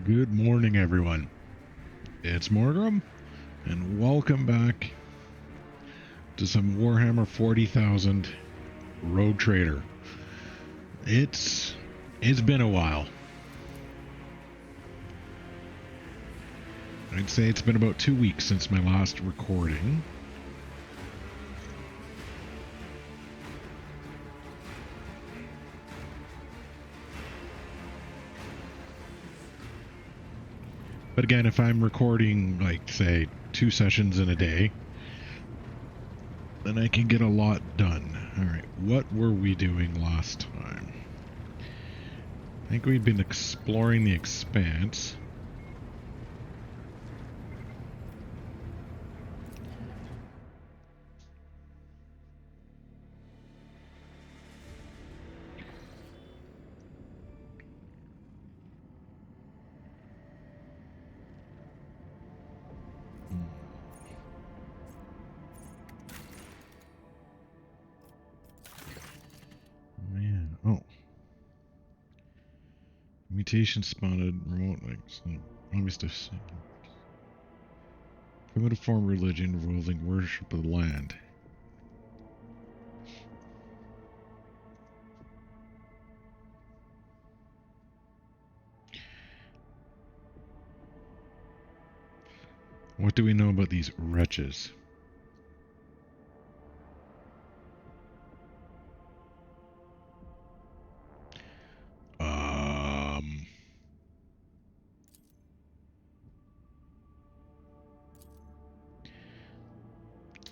Good morning, everyone. It's Mhorgrimm, and welcome back to some Warhammer 40,000 Rogue Trader. It's been a while. I'd say it's been about 2 weeks since my last recording. But again, if I'm recording, like, say, 2 sessions in a day, then I can get a lot done. Alright, what were we doing last time? I think we'd been exploring the Expanse. Mutation spotted, remote, obvious primitive form religion involving worship of the land. What do we know about these wretches?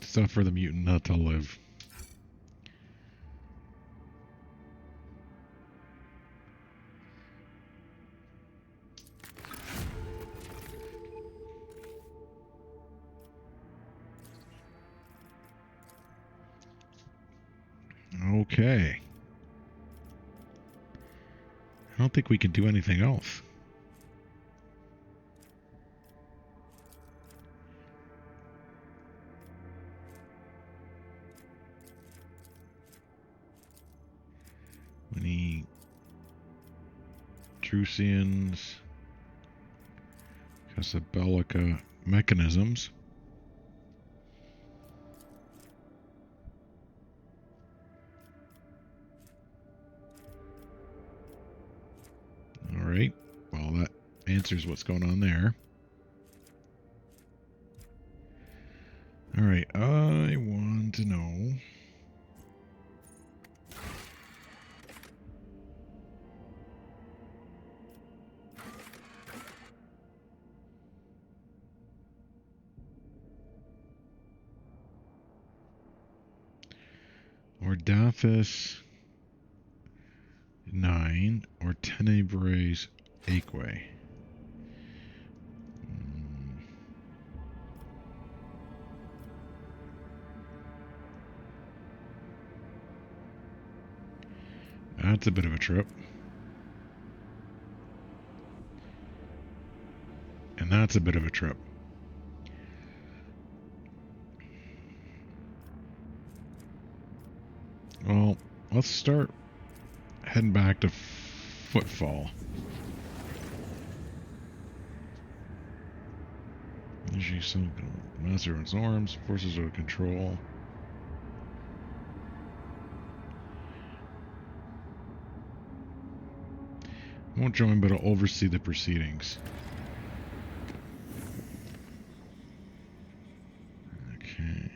Suffer the mutant not to live. Okay. I don't think we can do anything else. Any Trucians, Casabelica mechanisms. Alright, well that answers what's going on there. Alright, I want to know... Ordafis 9 or Tenebres Aeque. That's a bit of a trip. And that's a bit of a trip. Well, let's start heading back to Footfall. Usually some master its arms, forces out of control. Won't join, but I'll oversee the proceedings. Okay.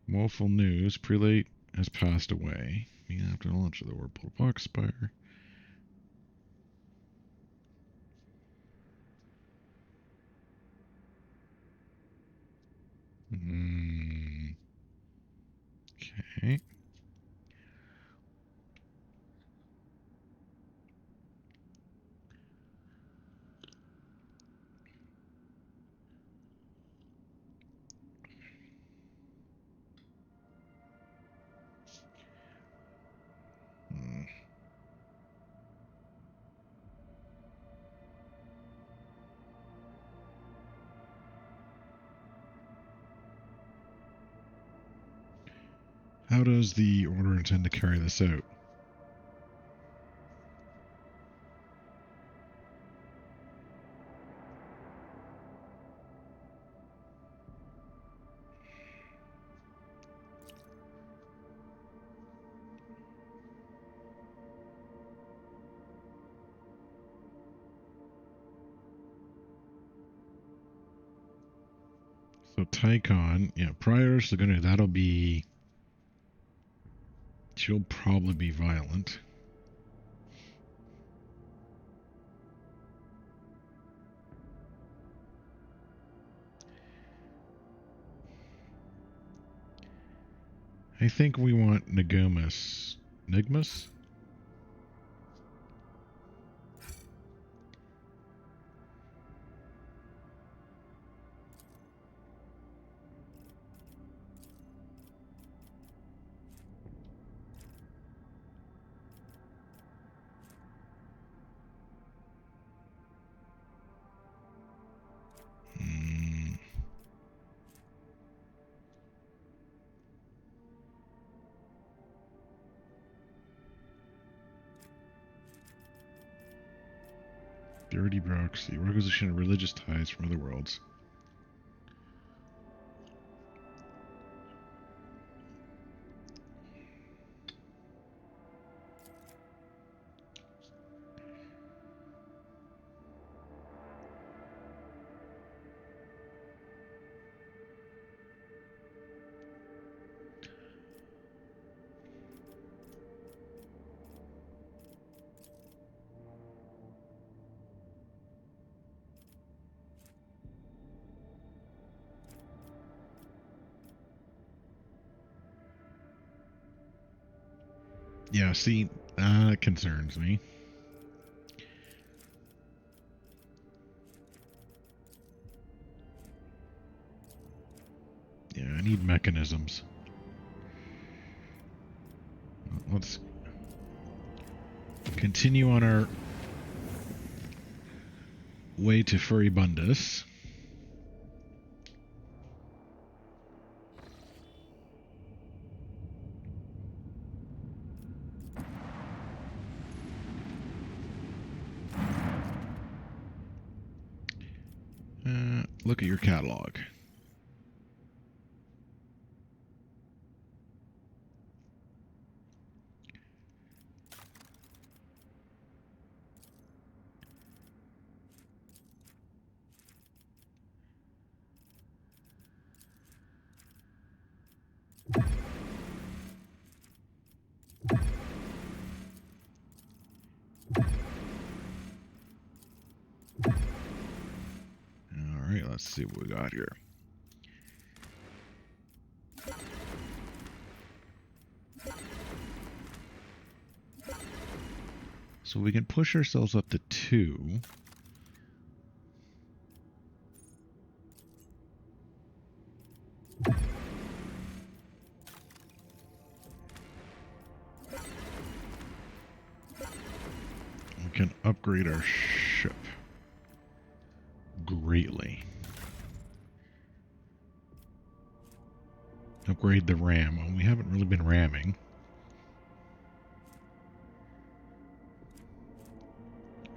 Woeful news. Prelate has passed away. After the launch of the Whirlpool Box Spire. Okay. how does the Order intend to carry this out? So Tycon, yeah, prior to Gunner, that'll be... She'll probably be violent. I think we want Nigmus. Nigmus? Dirty bureaucracy, organization of religious ties from other worlds. Yeah, see, that concerns me. Yeah, I need mechanisms. Let's continue on our way to Furibundus. Look at your catalog. Alright, let's see what we got here. So we can push ourselves up to 2. We can upgrade our ship greatly. Upgrade the ram. Well, we haven't really been ramming.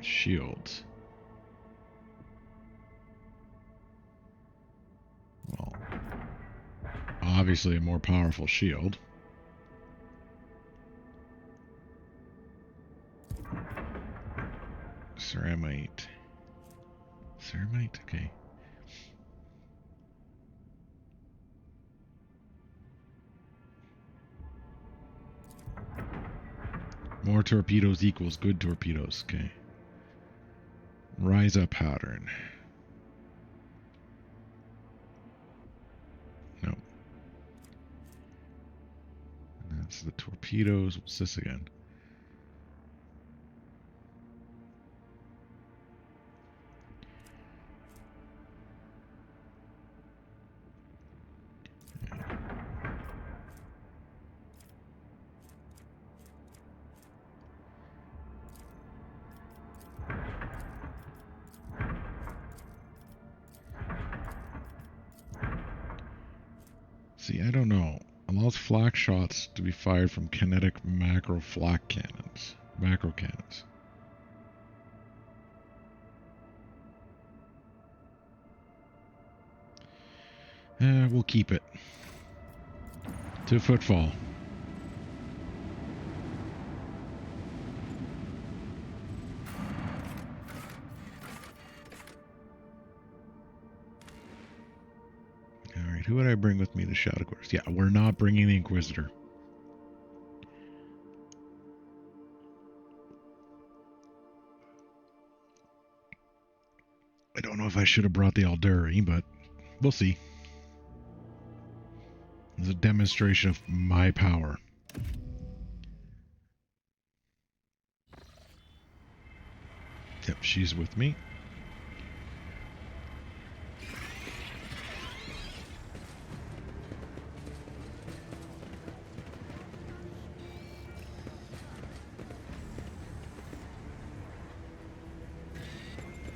Shields. Well, obviously a more powerful shield. Ceramite. Ceramite? Okay. More torpedoes equals good torpedoes. Okay. Rise up pattern. No. And that's the torpedoes. What's this again? See, I don't know. Allows flak shots to be fired from kinetic macro flak cannons. Macro cannons. We'll keep it. To Footfall. Alright, who would I bring with me to Shadow Quarters? Yeah, we're not bringing the Inquisitor. I don't know if I should have brought the Alduri, but we'll see. It's a demonstration of my power. Yep, she's with me.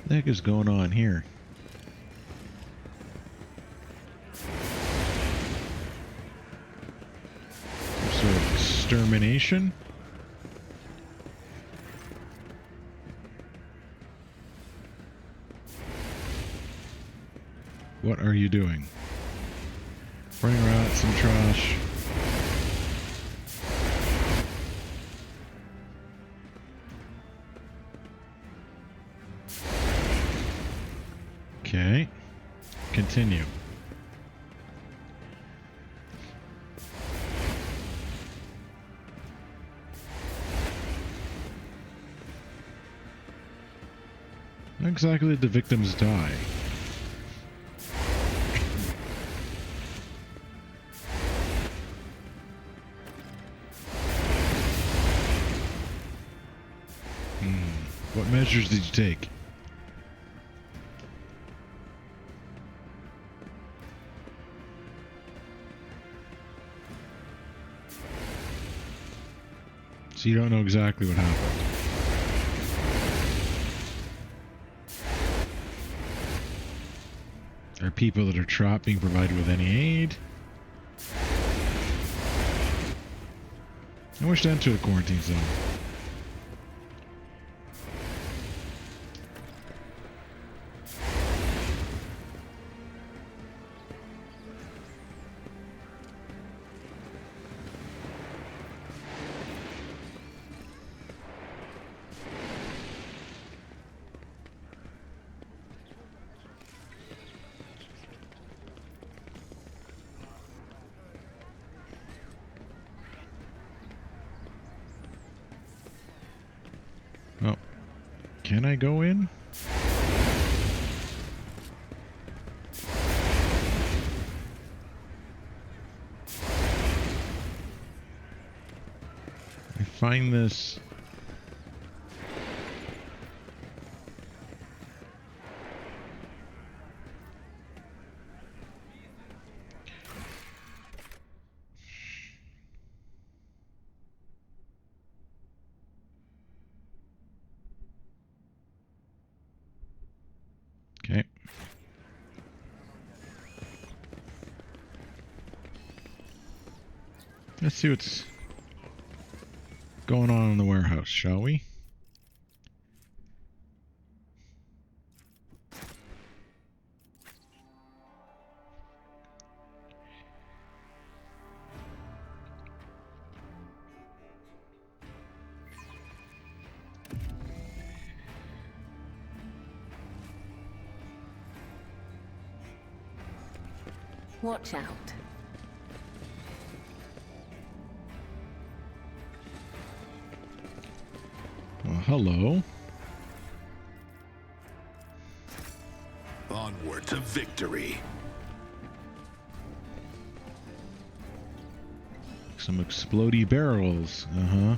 What the heck is going on here? Some sort of extermination? What are you doing? Burning rats and trash. Okay. Continue. How exactly did the victims die? What measures did you take? So you don't know exactly what happened. Are people that are trapped being provided with any aid? I wish to enter the quarantine zone. Oh, can I go in? I find this... Okay. Let's see what's going on in the warehouse, shall we? Watch out. Well, hello. Onward to victory. Some explodey barrels. Uh-huh.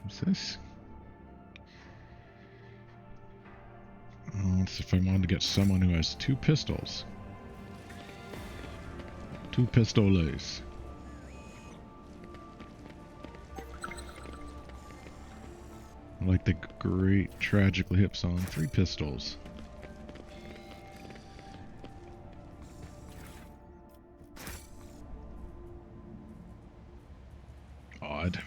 What's this? sense if I wanted to get someone who has 2 pistols. 2 pistoles. Like the great tragically hip song, 3 pistols. Odd.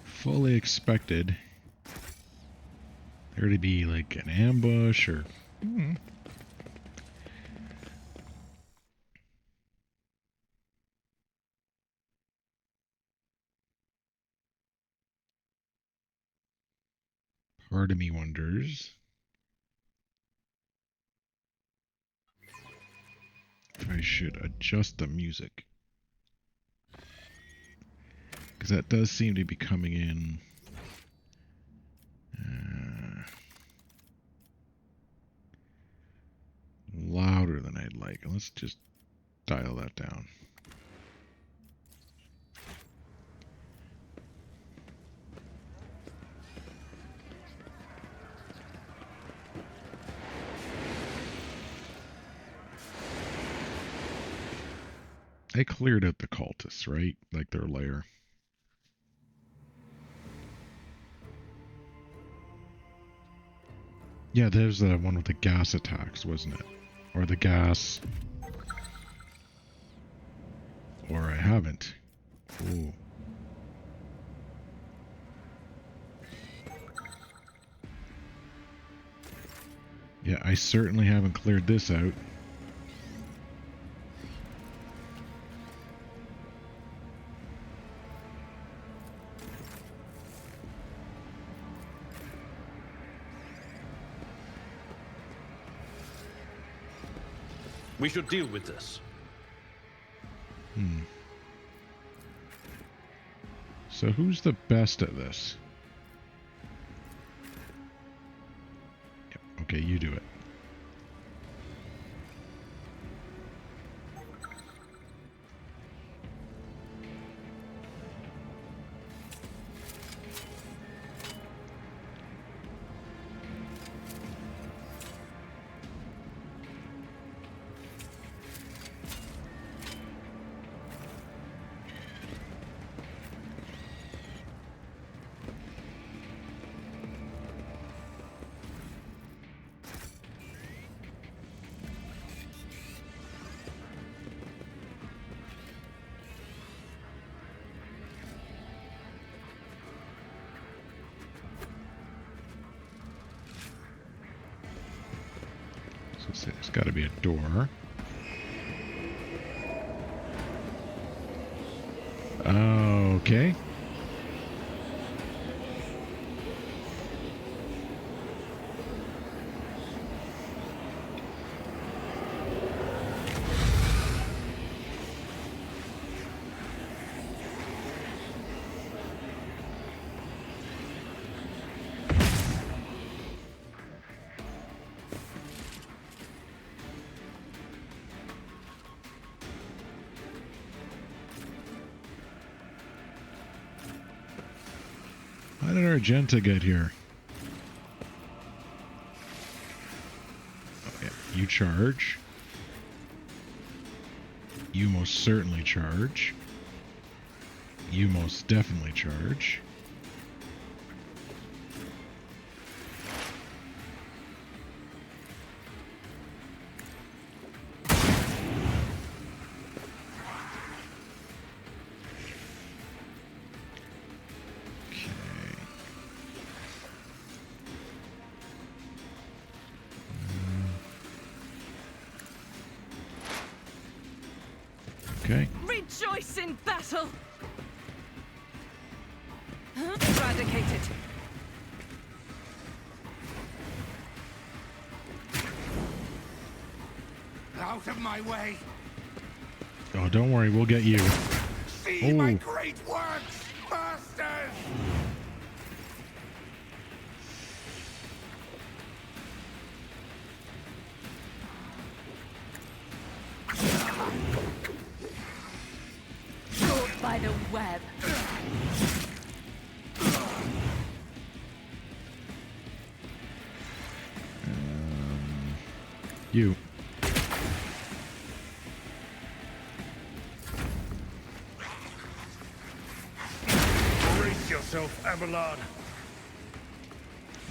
Fully expected there to be like an ambush or part of me wonders if I should adjust the music, because that does seem to be coming in louder than I'd like. Let's just dial that down. I cleared out the cultists, right? Like their lair. Yeah, there's the one with the gas attacks, wasn't it? Or the gas... Or I haven't. Ooh. Yeah, I certainly haven't cleared this out. We should deal with this. So who's the best at this? Yep. Okay, you do it. So there's got to be a door. Okay. How did Argenta get here? Oh, yeah. You charge. You most certainly charge. You most definitely charge. Okay. Rejoice in battle! Eradicated. Out of my way! Oh, don't worry, we'll get you. See my great works, masters! web. You. Brace yourself, Abelard.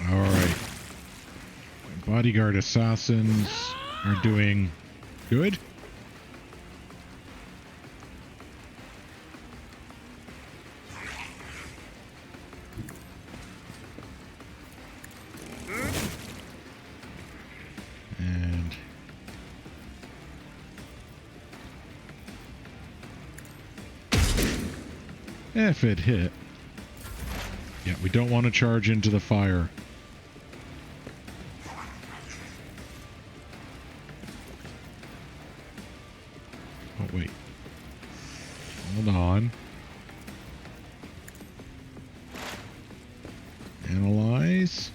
All right. Bodyguard assassins are doing good. And if it hit. Yeah, we don't want to charge into the fire. Oh, wait. Hold on. Analyze.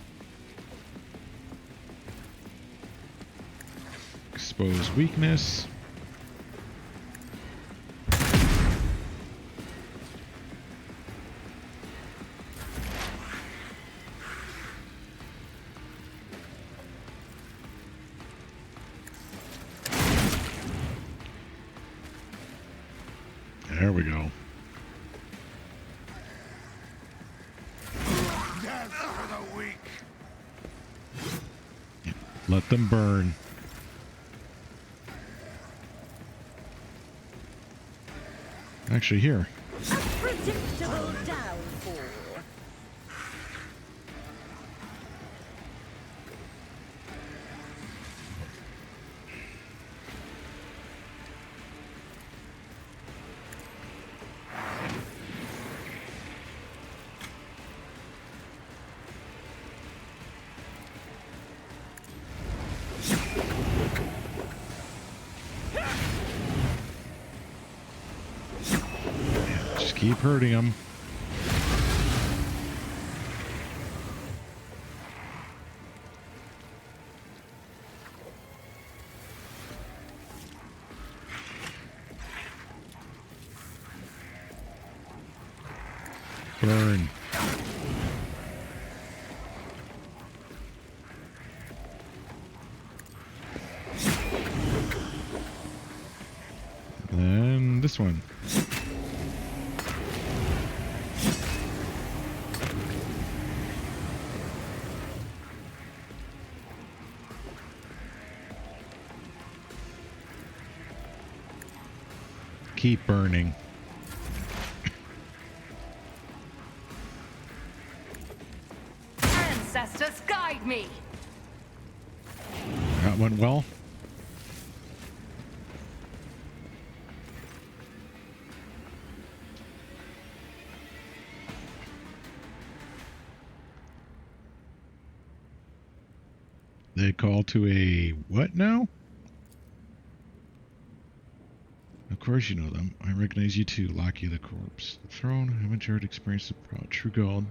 Expose weakness. There we go. Death for the weak. Let them burn. Actually, here. A predictable downfall. Just keep hurting them. Burn. And this one. Keep burning. Ancestors, guide me! That went well. They call to a what now? Of course you know them. I recognize you too, Locky the Corpse. The throne, haven't heard experience of proud true gold.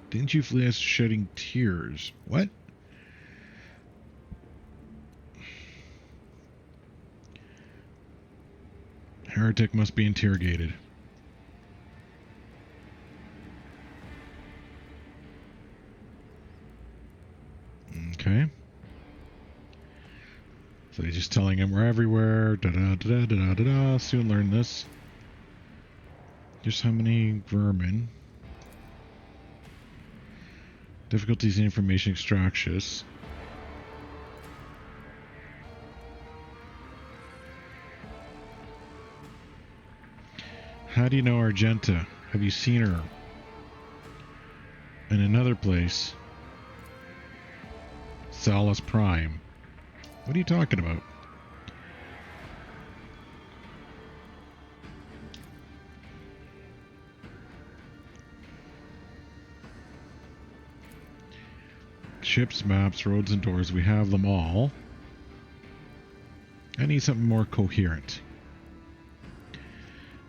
Didn't you flee us shedding tears? What? Heretic must be interrogated. Okay. So he's just telling him we're everywhere. Da da da da da da da. Soon learn this. Just how many vermin. Difficulties in information extraction. How do you know Argenta? Have you seen her? In another place. Salus Prime. What are you talking about? Ships, maps, roads, and doors. We have them all. I need something more coherent.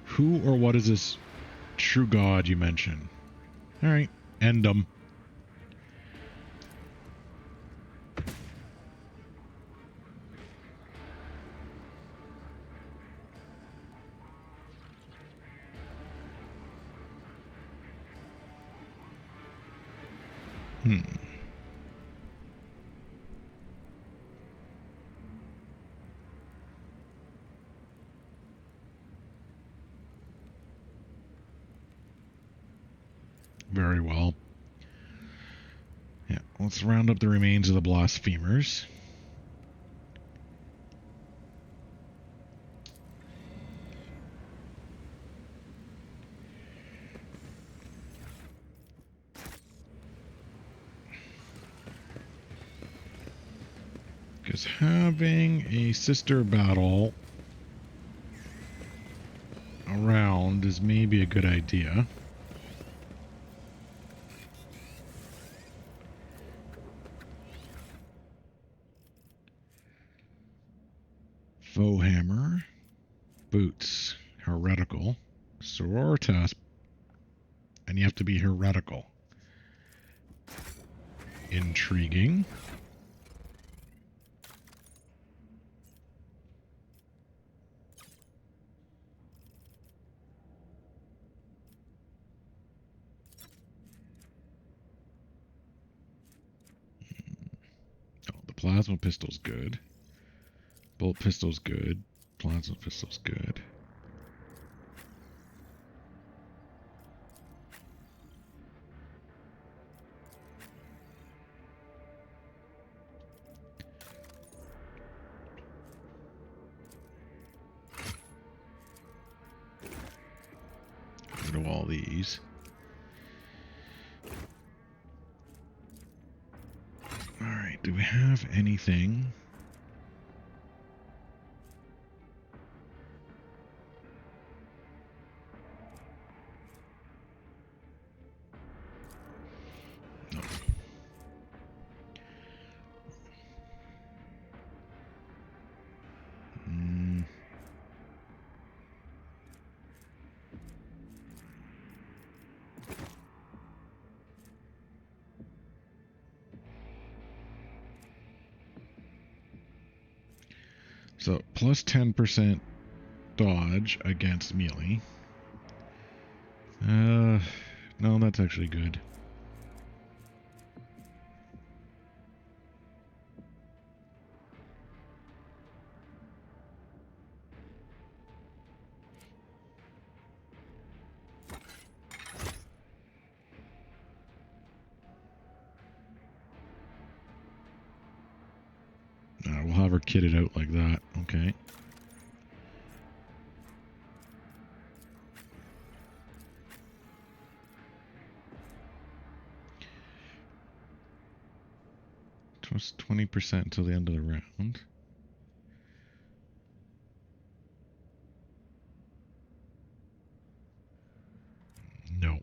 Who or what is this true god you mentioned? Alright, end them. Hmm. Very well. Yeah, let's round up the remains of the blasphemers. Because having a sister battle around is maybe a good idea. Foe hammer, boots, heretical, sororitas, and you have to be heretical. Intriguing. Oh, the plasma pistol's good. Bolt pistol's good. Plasma pistol's good. Get rid of all these. Alright, do we have anything? No. So, plus 10% dodge against melee. No, that's actually good. We'll have her kitted out like that. Okay. Plus 20% until the end of the round. No.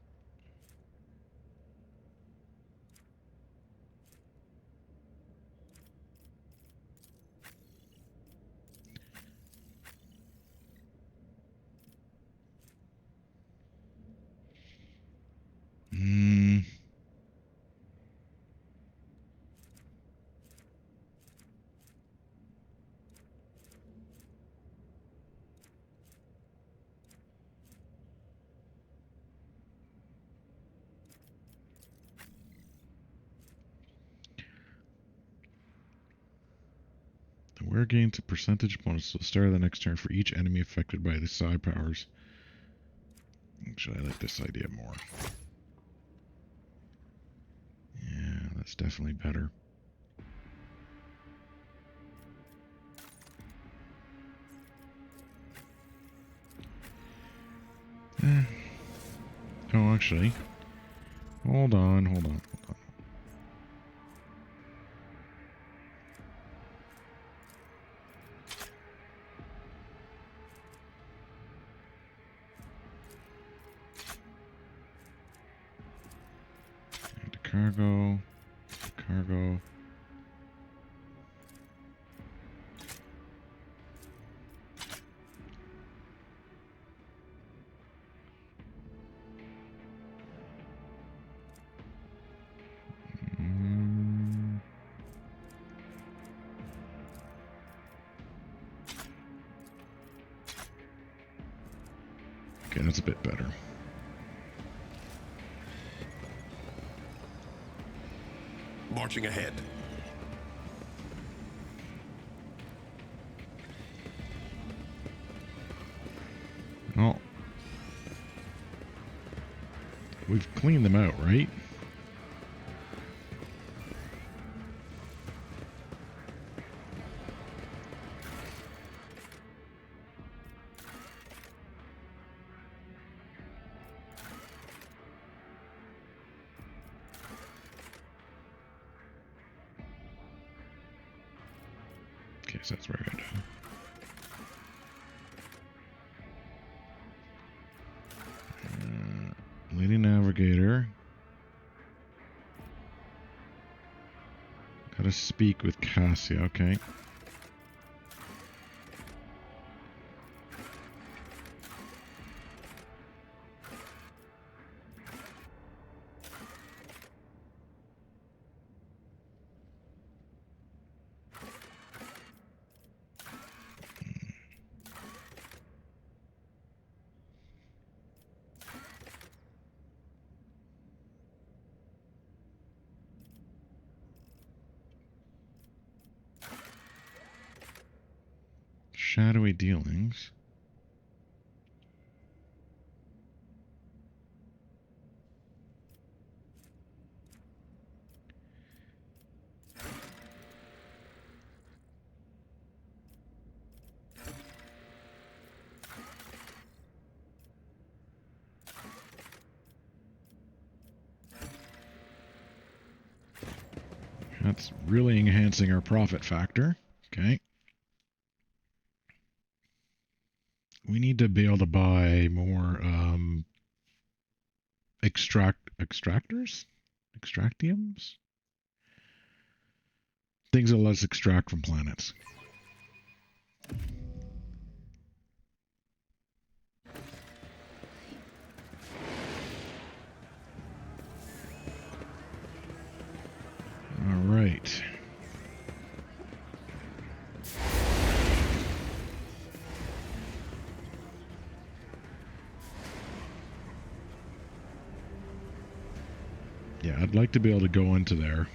The wearer gains a percentage bonus at the start of the next turn for each enemy affected by the side powers. Actually, I like this idea more. Yeah, that's definitely better. Oh, actually. Hold on. Cargo. Okay, that's a bit better. Marching ahead. Oh. We've cleaned them out, right? Okay, so that's where I gotta go. Lady Navigator. Gotta speak with Cassia, okay. Shadowy dealings. That's really enhancing our profit factor. Okay. We need to be able to buy more extractiums? Things that let us extract from planets. All right. Yeah, I'd like to be able to go into there.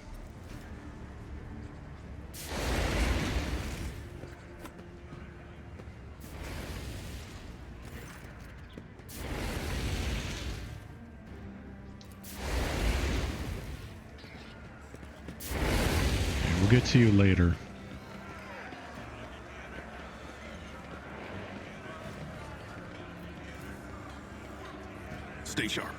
Okay, we'll get to you later. Stay sharp.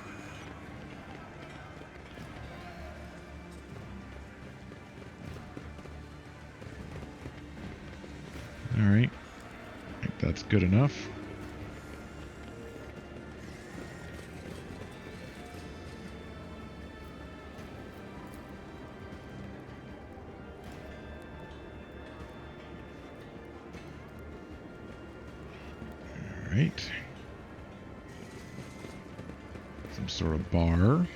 All right. I think that's good enough. All right. Some sort of bar.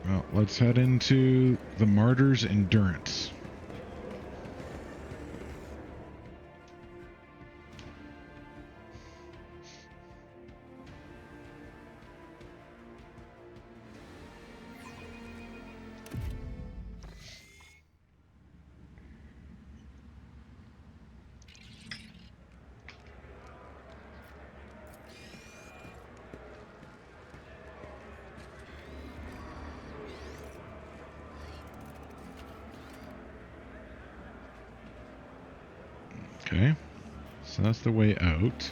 Well, let's head into the Martyr's Endurance. Okay, so that's the way out.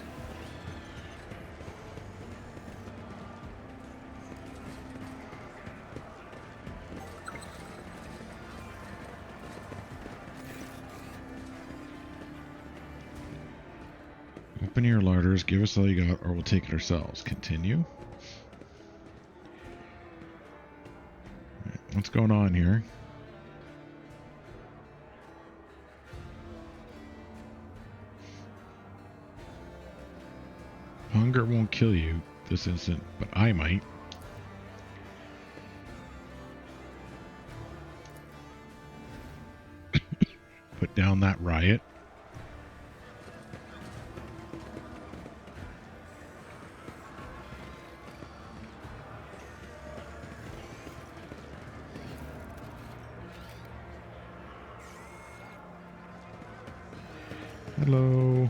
Open your larders, give us all you got, or we'll take it ourselves. Continue. Right, what's going on here? Hunger won't kill you this instant, but I might. Put down that riot. Hello.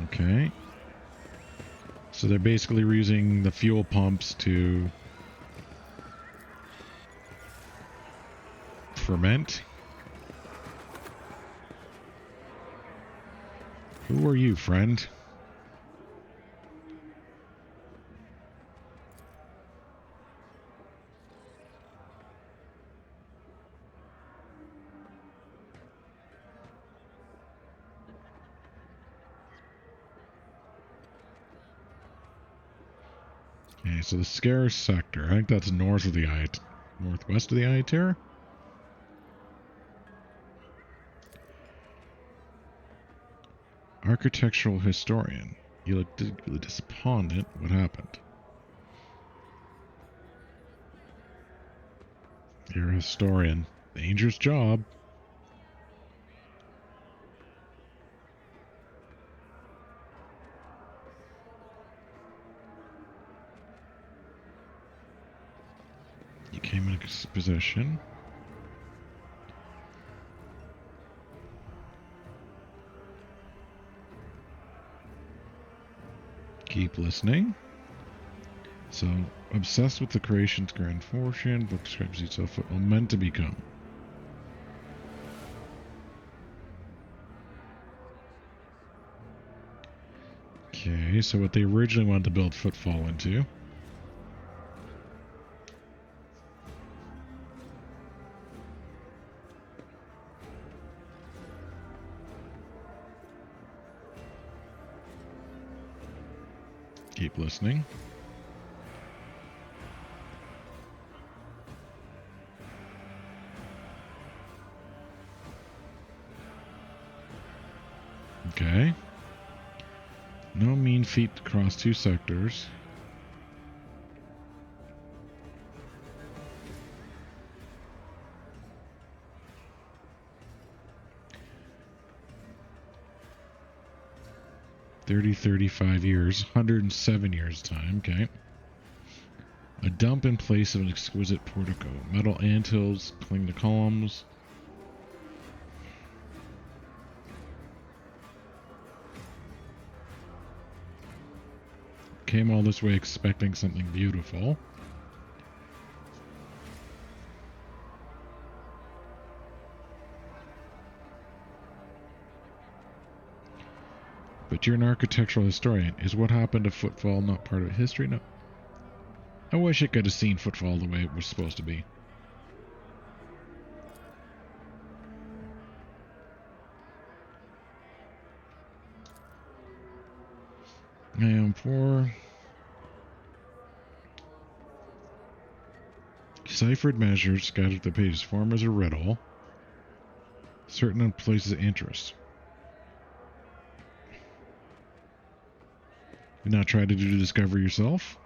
Okay. So they're basically using the fuel pumps to ferment. Who are you, friend? Okay, so the scarce sector. I think that's north of the northwest of the Ioterra. Architectural historian. You look despondent. What happened? You're a historian. Dangerous job. You came in a position. Keep listening. So, obsessed with the creation's grand fortune, book describes itself what meant to become. Okay, so what they originally wanted to build Footfall into. Keep listening. Okay. No mean feat across two sectors. $35 years, 107 years time, okay. A dump in place of an exquisite portico. Metal anthills cling to columns. Came all this way expecting something beautiful. But you're an architectural historian. Is what happened to Footfall not part of history? No. I wish I could have seen Footfall the way it was supposed to be. I am poor. Ciphered measures scattered the pages form as a riddle. Certain places of interest. You not try to do the discovery yourself?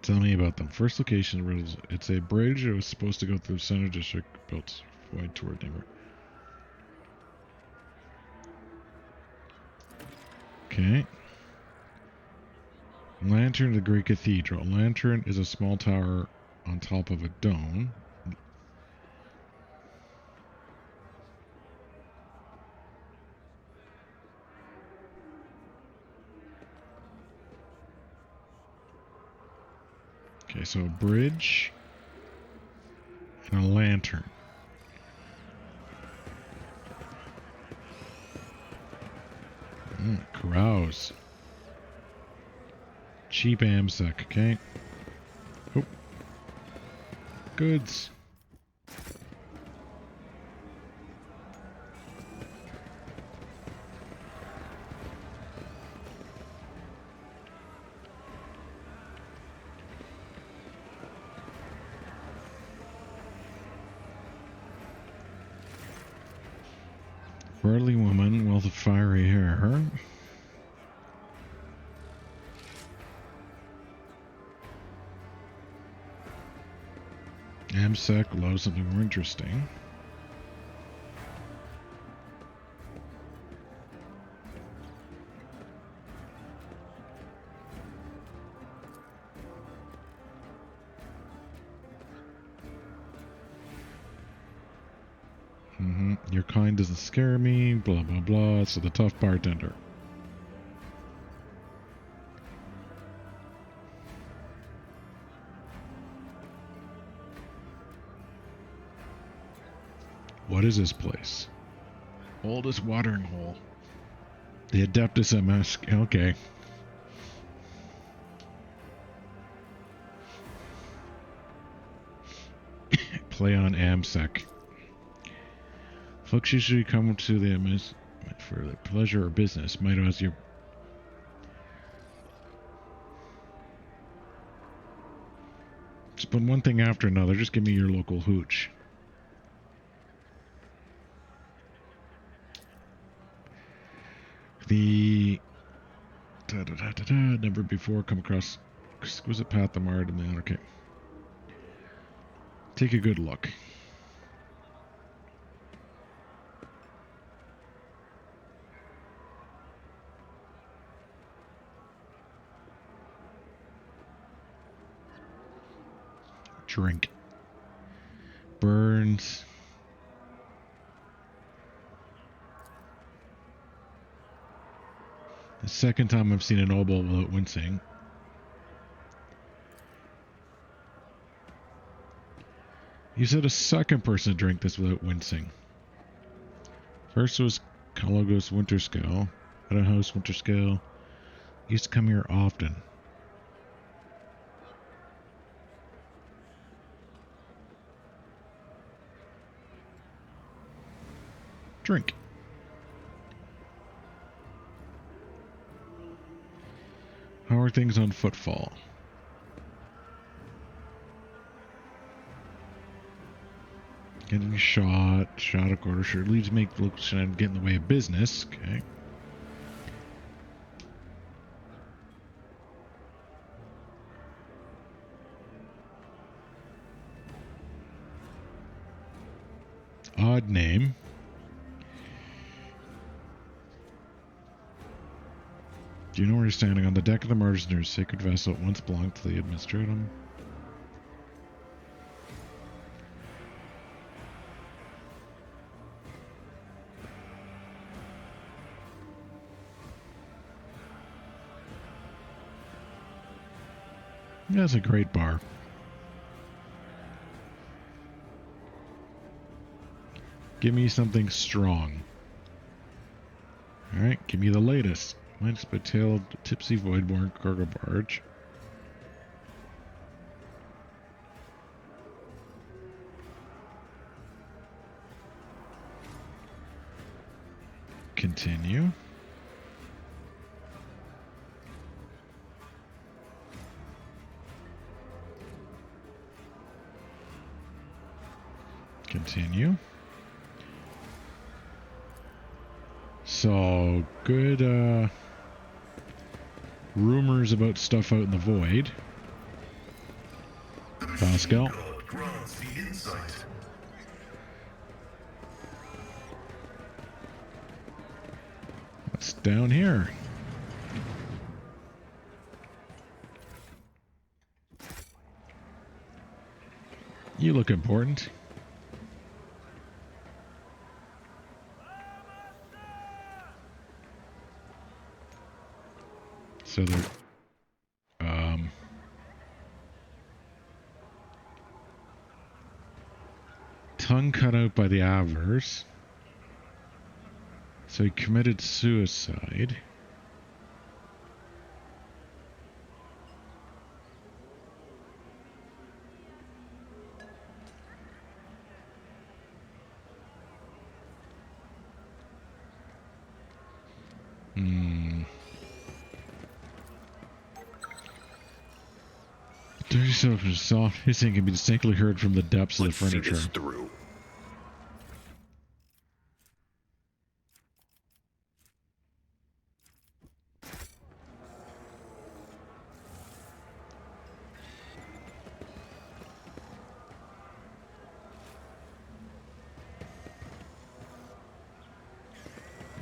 Tell me about them. First location riddles. It's a bridge. It was supposed to go through the center district built wide toward neighbor. Okay. Lantern of the Great Cathedral. Lantern is a small tower on top of a dome. Okay, so a bridge and a lantern. Carouse. Cheap AMSEC, okay. Oh. Goods. Burly woman, wealth of fiery hair. AMSEC allows something more interesting. Your kind doesn't scare me, blah blah blah. So the tough bartender. What is this place? Oldest watering hole. The Adeptus MS. Okay. Play on AMSEC. Folks usually come to the MS for the pleasure or business. Might as your. Just put one thing after another. Just give me your local hooch. The never before come across exquisite path of art and the okay. Take a good look. Drink. Burns. The second time I've seen a noble without wincing. You said a second person to drink this without wincing. First was Kalogos Winterscale. At a house Winterscale. Used to come here often. Drink. How are things on Footfall? Getting shot a quarter sure leads make looks and get in the way of business. Okay. Odd name. Do you know where you're standing? On the deck of the Martiner's sacred vessel it once belonged to the Administratum. That's a great bar. Give me something strong. Alright, give me the latest. Mine's tailed tipsy voidborn cargo barge. Continue. Continue. So, good, rumors about stuff out in the void. Pascal. What's down here? You look important. So they're tongue cut out by the Avars. So he committed suicide. Dirty soft hissing can be distinctly heard from the depths of the furniture. See this through.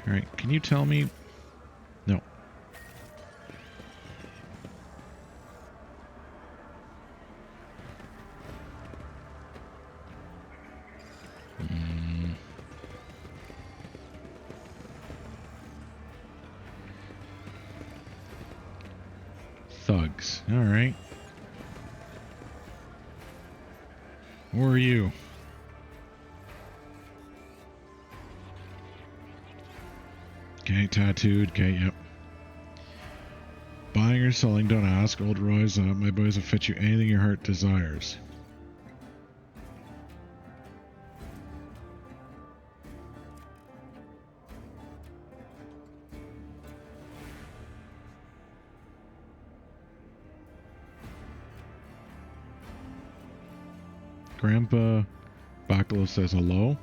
Alright, can you tell me? No. Thugs. Alright. Who are you? Okay, tattooed. Okay, yep. Buying or selling, don't ask. Old Roy's my boys will fit you anything your heart desires. Grandpa Bacalo says hello.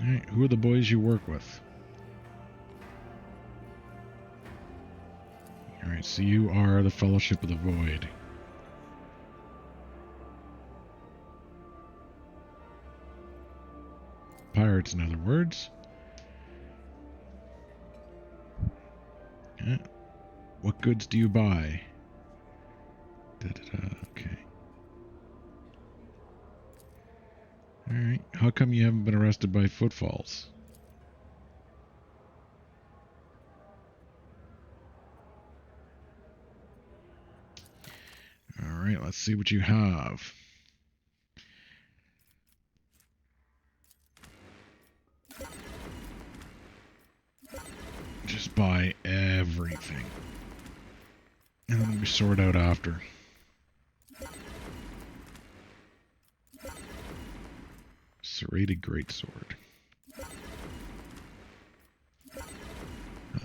Alright, who are the boys you work with? Alright, so you are the Fellowship of the Void. Pirates, in other words. Yeah. What goods do you buy? Okay. Alright. How come you haven't been arrested by Footfalls? Alright, let's see what you have. Just buy everything. And then we sort out after. Serrated Greatsword.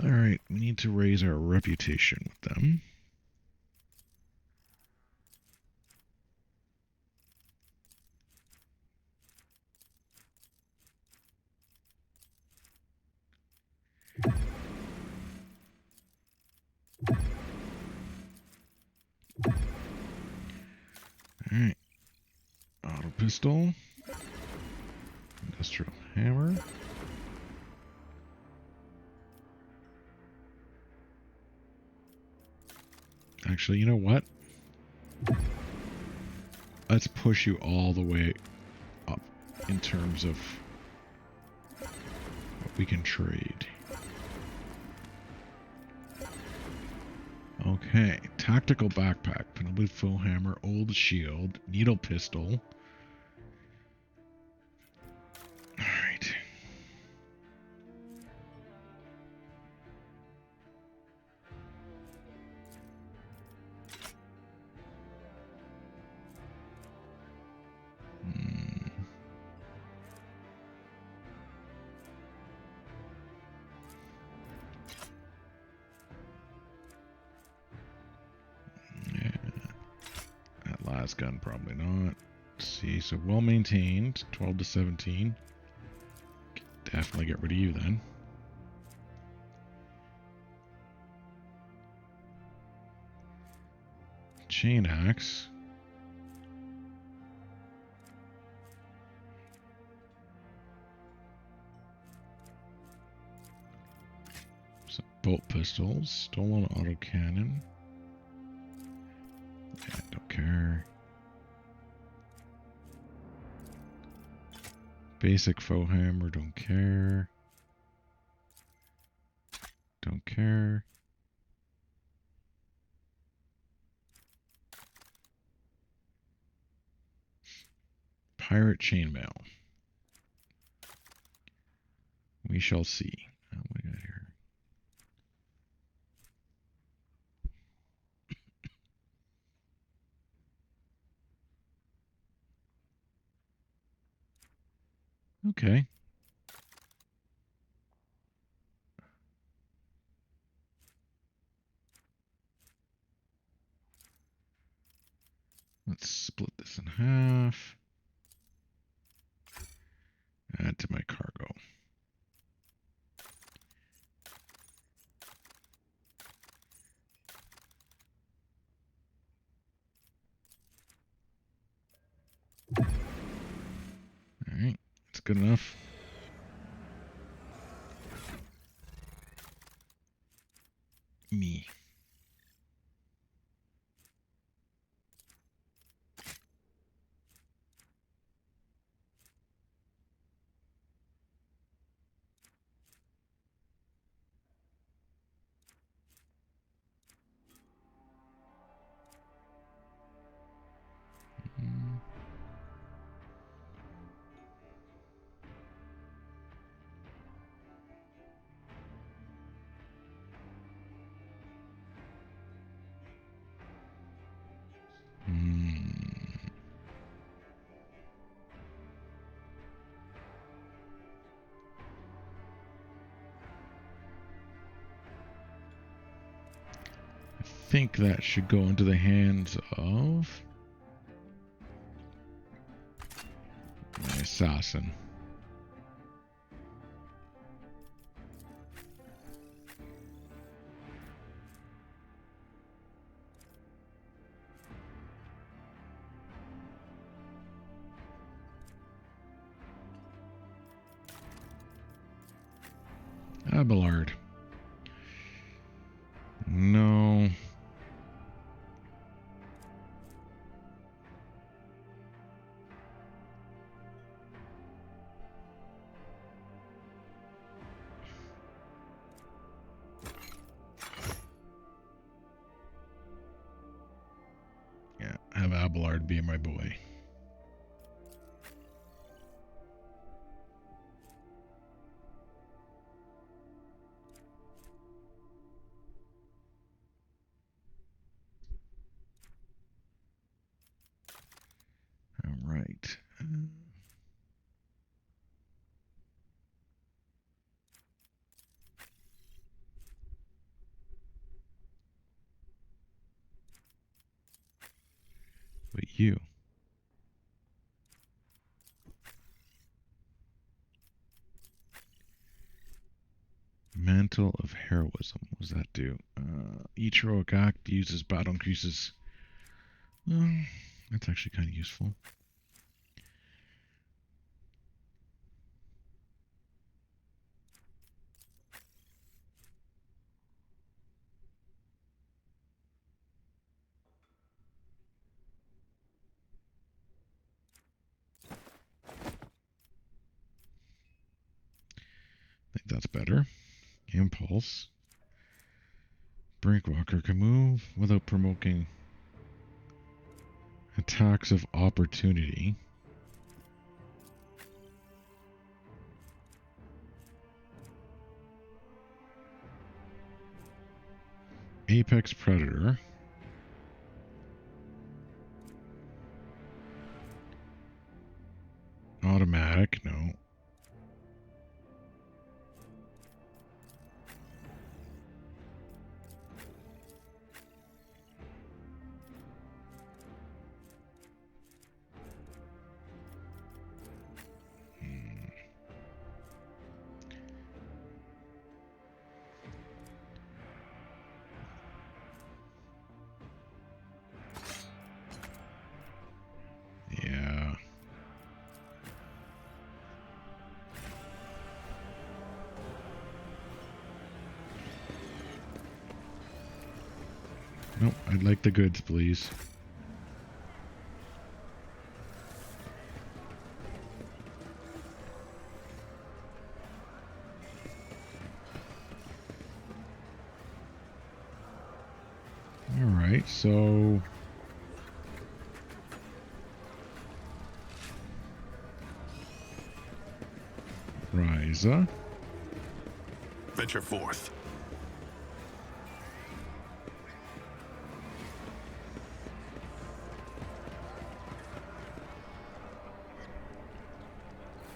Alright, we need to raise our reputation with them. Alright. Auto pistol. Industrial hammer. Actually, you know what? Let's push you all the way up in terms of what we can trade. Okay, tactical backpack, penalty full hammer, old shield, needle pistol. Alright. Yeah. That last gun, probably not. Let's see, so well maintained, 12 to 17. Definitely get rid of you then. Chain axe. Some bolt pistols. Stolen autocannon. Yeah, don't care. Basic faux hammer, don't care. Don't care. Pirate chainmail. We shall see. What do we got here? Okay. Let's split this in half. Add to my cargo. good enough. Me. I think that should go into the hands of my assassin. Abelard. No. Yeah, have Abelard be my boy. All right. But you. Mantle of Heroism. What does that do? Each heroic act uses battle increases. That's actually kind of useful. I think that's better. Impulse. Brinkwalker can move without provoking attacks of opportunity. Apex Predator. Automatic, no. Yeah. Nope, I'd like the goods, please. Alright, so... Ryza. Venture forth.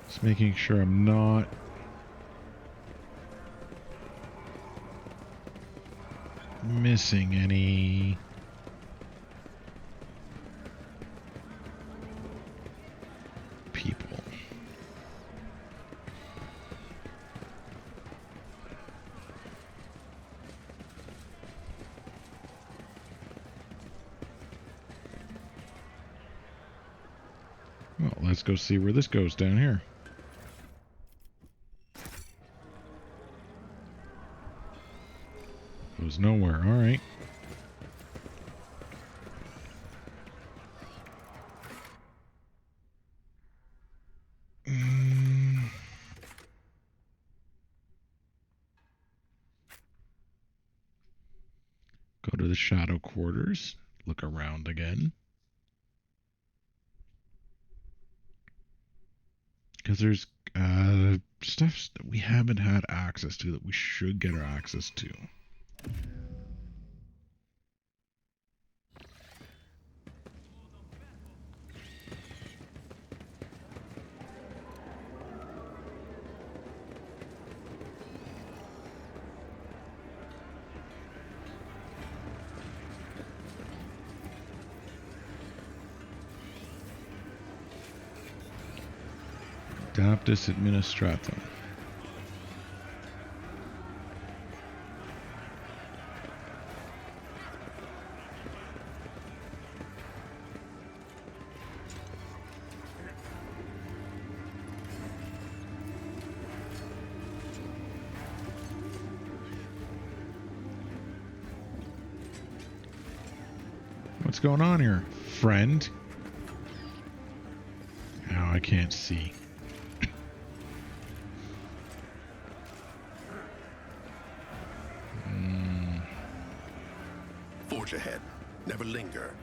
Just making sure I'm not... missing any... people. Well, let's go see where this goes down here. Goes nowhere. All right. Go to the shadow quarters. Look around again. Because there's stuff that we haven't had access to that we should get our access to. Adaptus Administratum. What's going on here, friend? Now I can't see. Forge ahead. Never linger.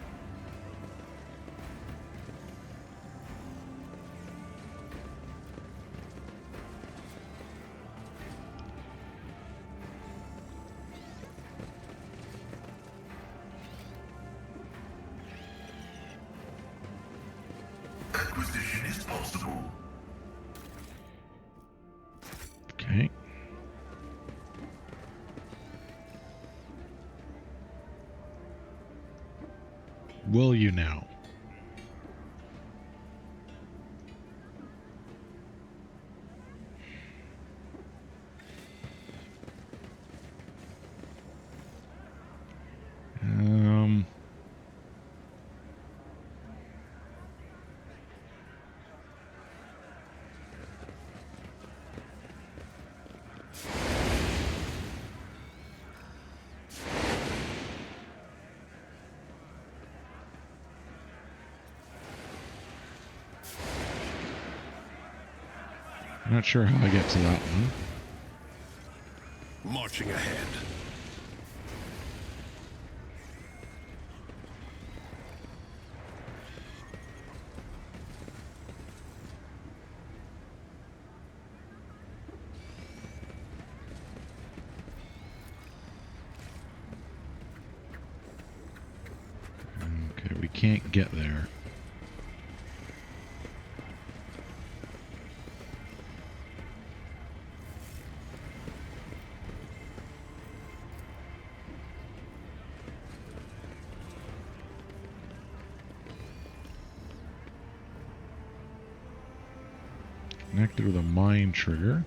Acquisition is possible. Okay. Will you now? Not sure how I get to that one. Marching ahead. Okay, we can't get there. Connected with a mine trigger.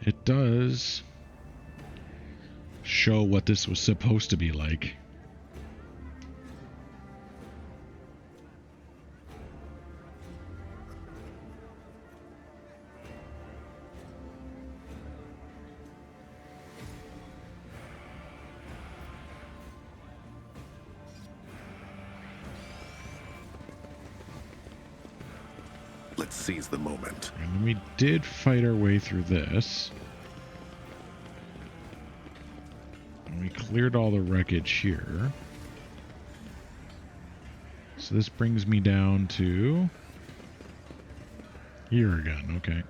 It does show what this was supposed to be like. Let's seize the moment. And we did fight our way through this. And we cleared all the wreckage here. So this brings me down to here again. Okay.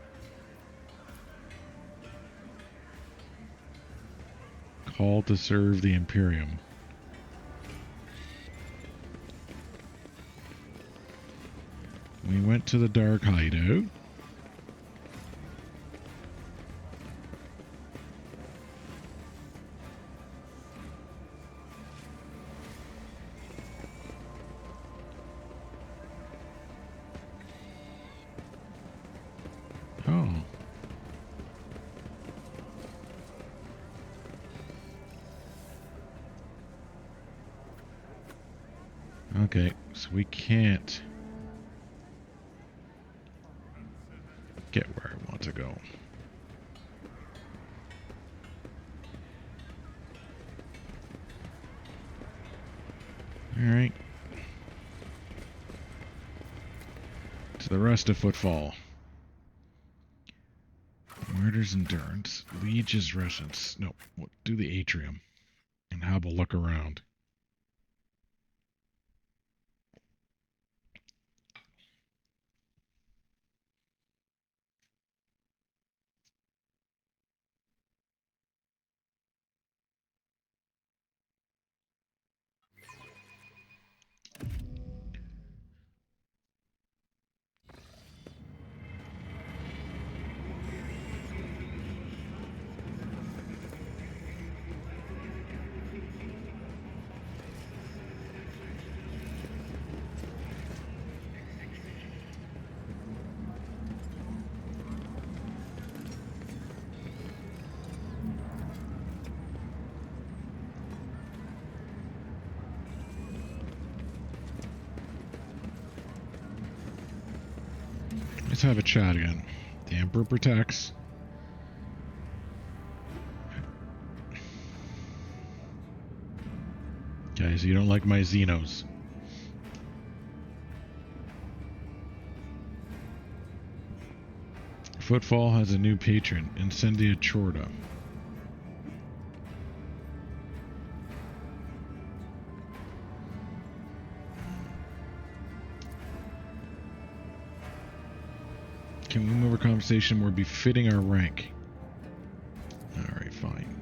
Call to serve the Imperium. We went to the Dark Hideout. Oh. Okay, So we can't get where I want to go. Alright. To the rest of Footfall. Murder's Endurance. Liege's Residence. No, we'll do the Atrium. And have a look around. Let's have a chat again. The Emperor protects. Guys, you don't like my Xenos. Footfall has a new patron, Incendia Chorda. Can we move our conversation more befitting our rank? Alright, fine.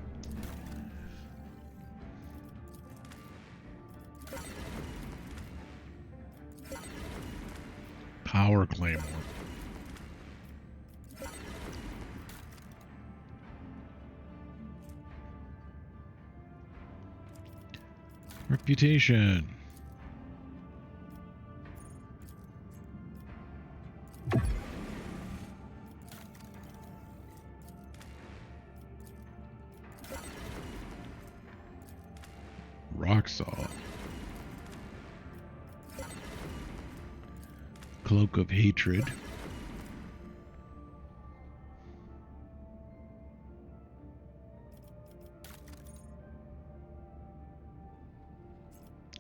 Power Claymore. Reputation. Rocksaw. Cloak of Hatred.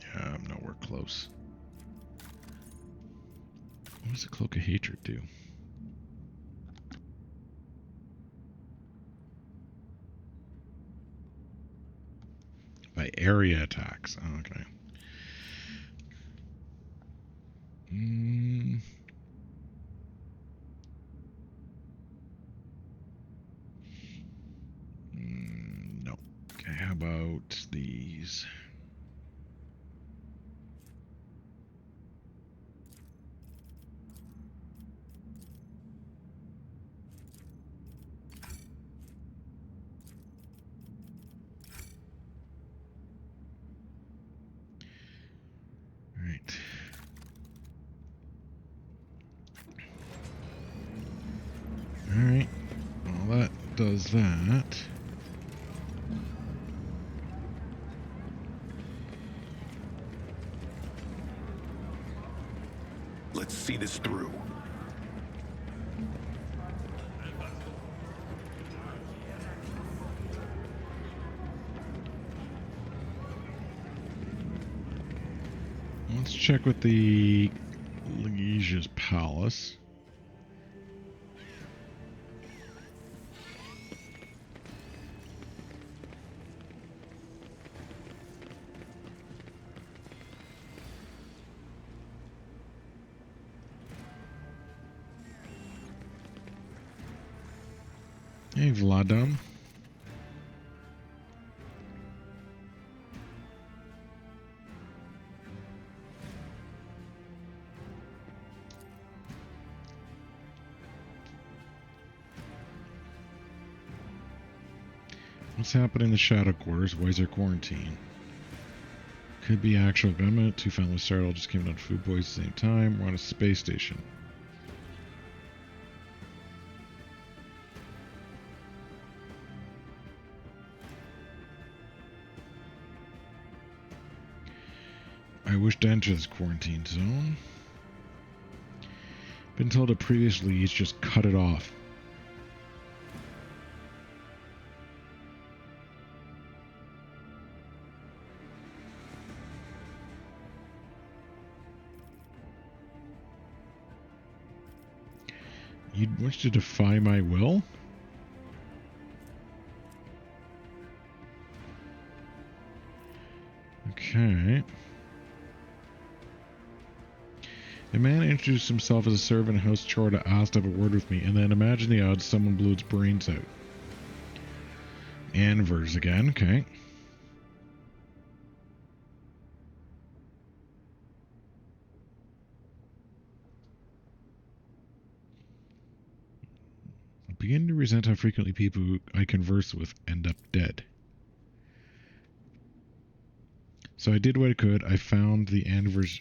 Yeah, I'm nowhere close. What does the Cloak of Hatred do? By area attacks. Oh, okay. No. Okay, how about these? Right. Alright. Well, that does that. Let's see this through. Let's check with the Liege's Palace. Hey, Vladam. What's happening in the Shadow Quarters? Why is there quarantine? Could be actual government. Two families started, all just came down food boys at the same time. We're on a space station. I wish to enter this quarantine zone. Been told that previously he's just cut it off. You'd wish to defy my will? Okay. A man introduced himself as a servant house chore to ask to have a word with me, and then imagine the odds someone blew its brains out. Anvers again, okay. I begin to resent how frequently people who I converse with end up dead. So I did what I could. I found the Anvers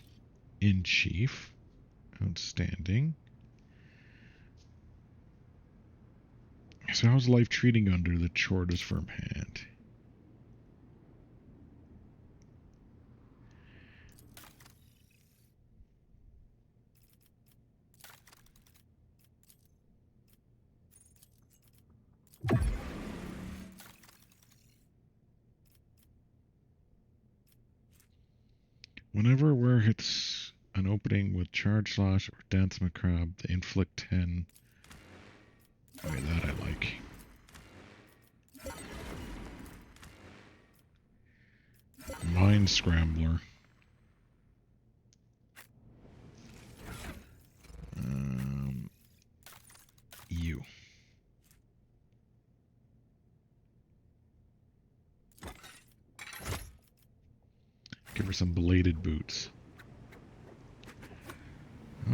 in chief. Outstanding. So how's life treating under the Chorda's firm hand? Whenever a wearer hits an opening with charge slash or dance macabre, they inflict 10. Okay, that I like. Mind Scrambler. You. Give her some bladed boots.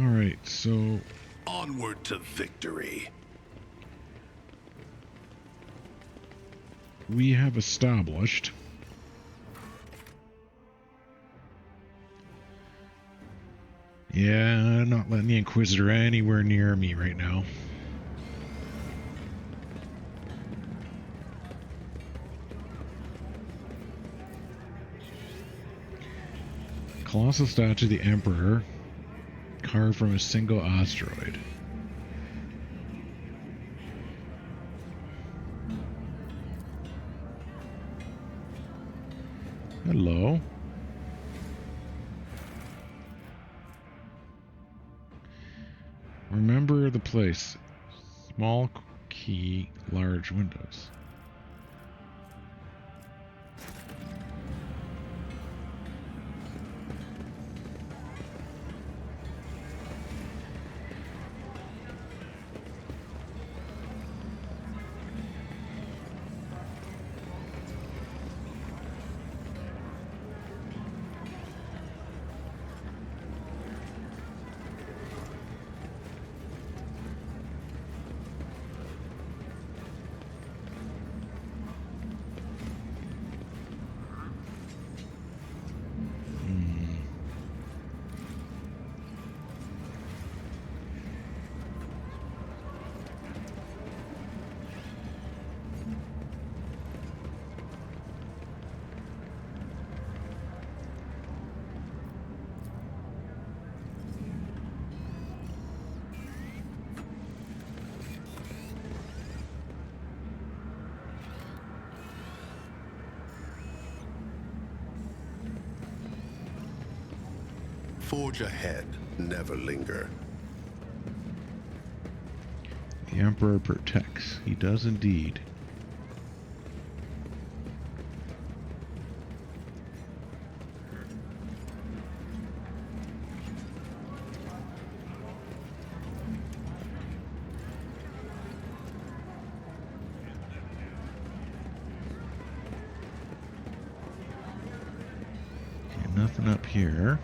Alright, so... Onward to victory. We have established... Yeah, not letting the Inquisitor anywhere near me right now. Colossal statue of the Emperor, carved from a single asteroid. Hello. Remember the place. Small key, large windows. Forge ahead, never linger. The Emperor protects. He does indeed. Okay, nothing up here.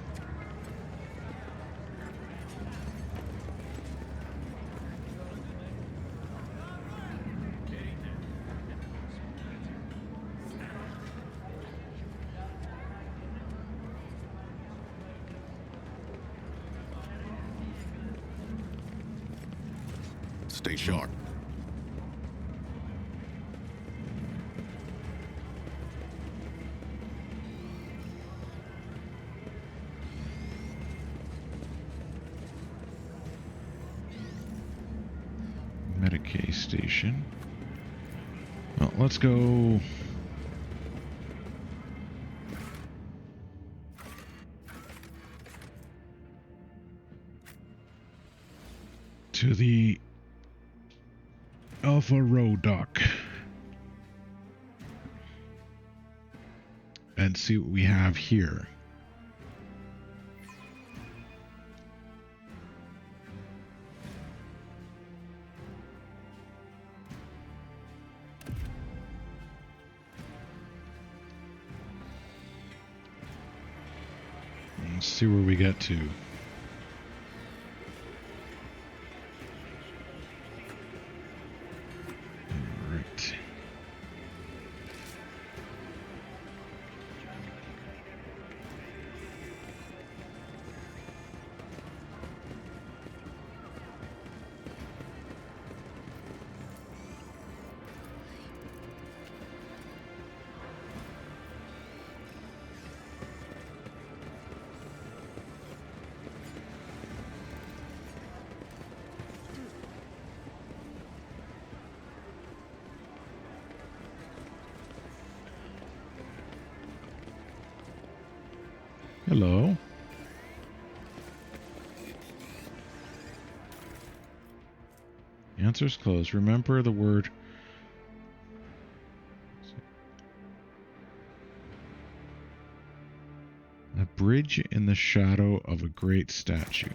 Stay sharp. Okay, station. Well, let's go. To the Alpha Row dock. And see what we have here. Let's see where we get to. Alright. Hello. Answer's closed. Remember the word. A bridge in the shadow of a great statue.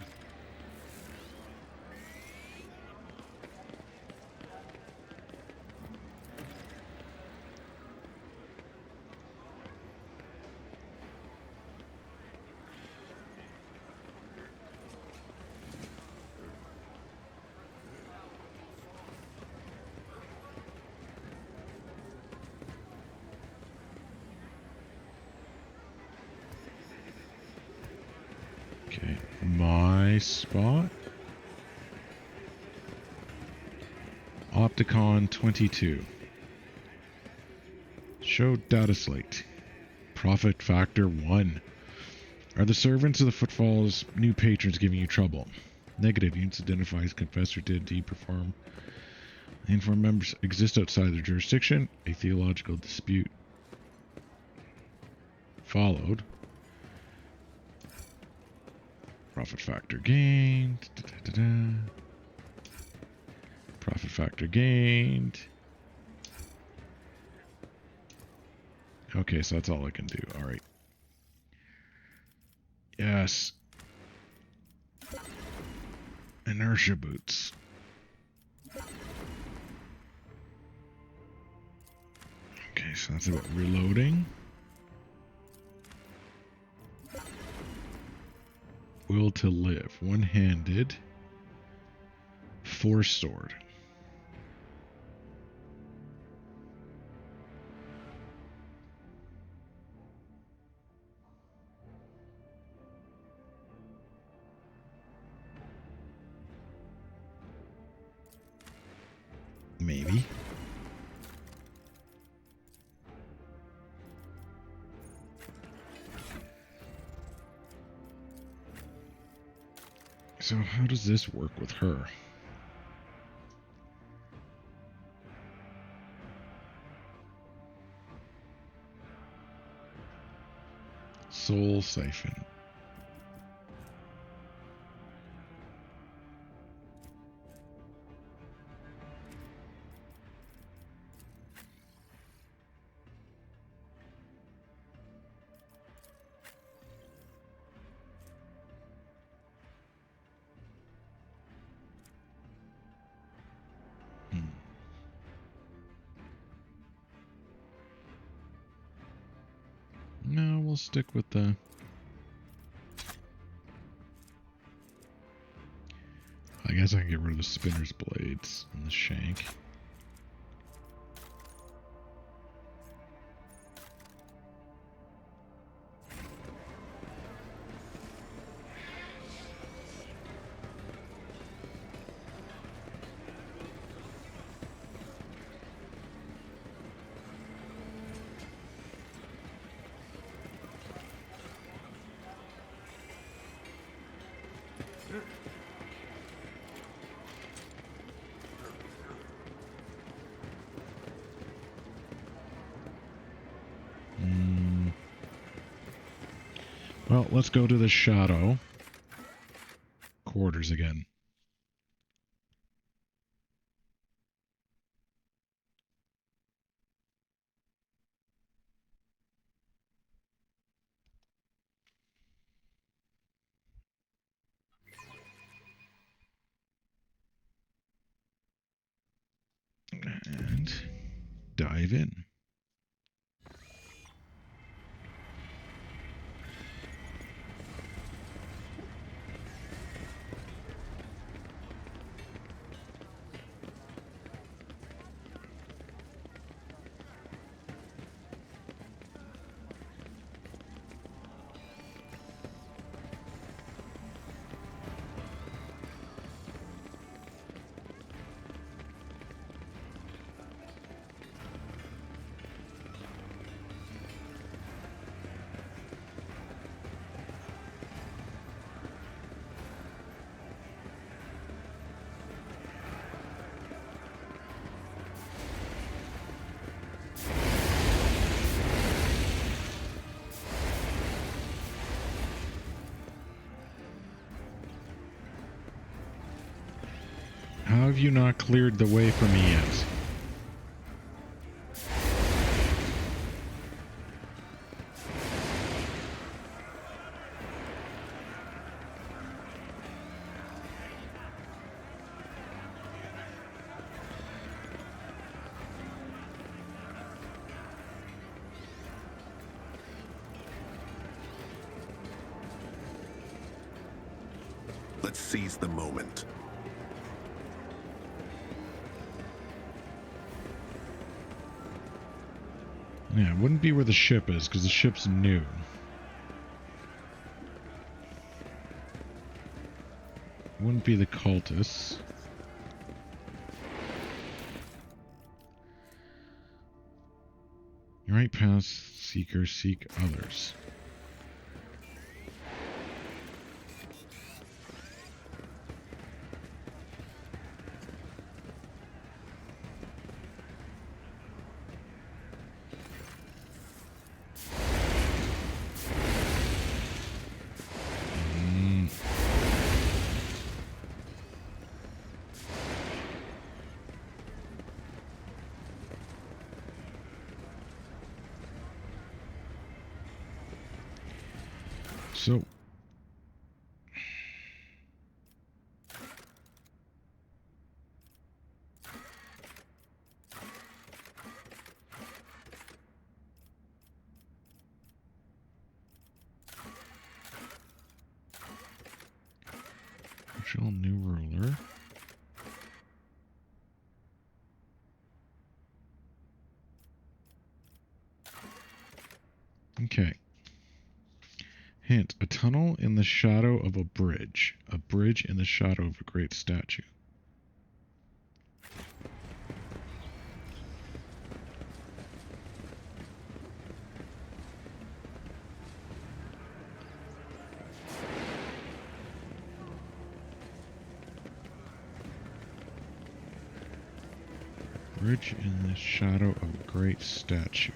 Okay, my spot. Opticon 22. Show data slate. Profit factor 1. Are the servants of the Footfall's new patrons giving you trouble? Negative. Units identifies confess or did perform. Informed members exist outside their jurisdiction. A theological dispute followed. Profit factor gained. Profit factor gained. Okay, so that's all I can do. All right. Yes. Inertia boots. Okay, so that's about reloading. Will to live. One-handed. Four-sword. Maybe. So how does this work with her? Soul siphon. No, we'll stick with the... I guess I can get rid of the spinner's blades and the shank. Well, let's go to the shadow quarters again. And dive in. How have you not cleared the way for me yet? Let's seize the moment. Yeah, it wouldn't be where the ship is, because the ship's new. It wouldn't be the cultists. You're right past Seeker, seek others. So, Virtual new ruler. Okay. Hint, a tunnel in the shadow of a bridge. A bridge in the shadow of a great statue. Bridge in the shadow of a great statue.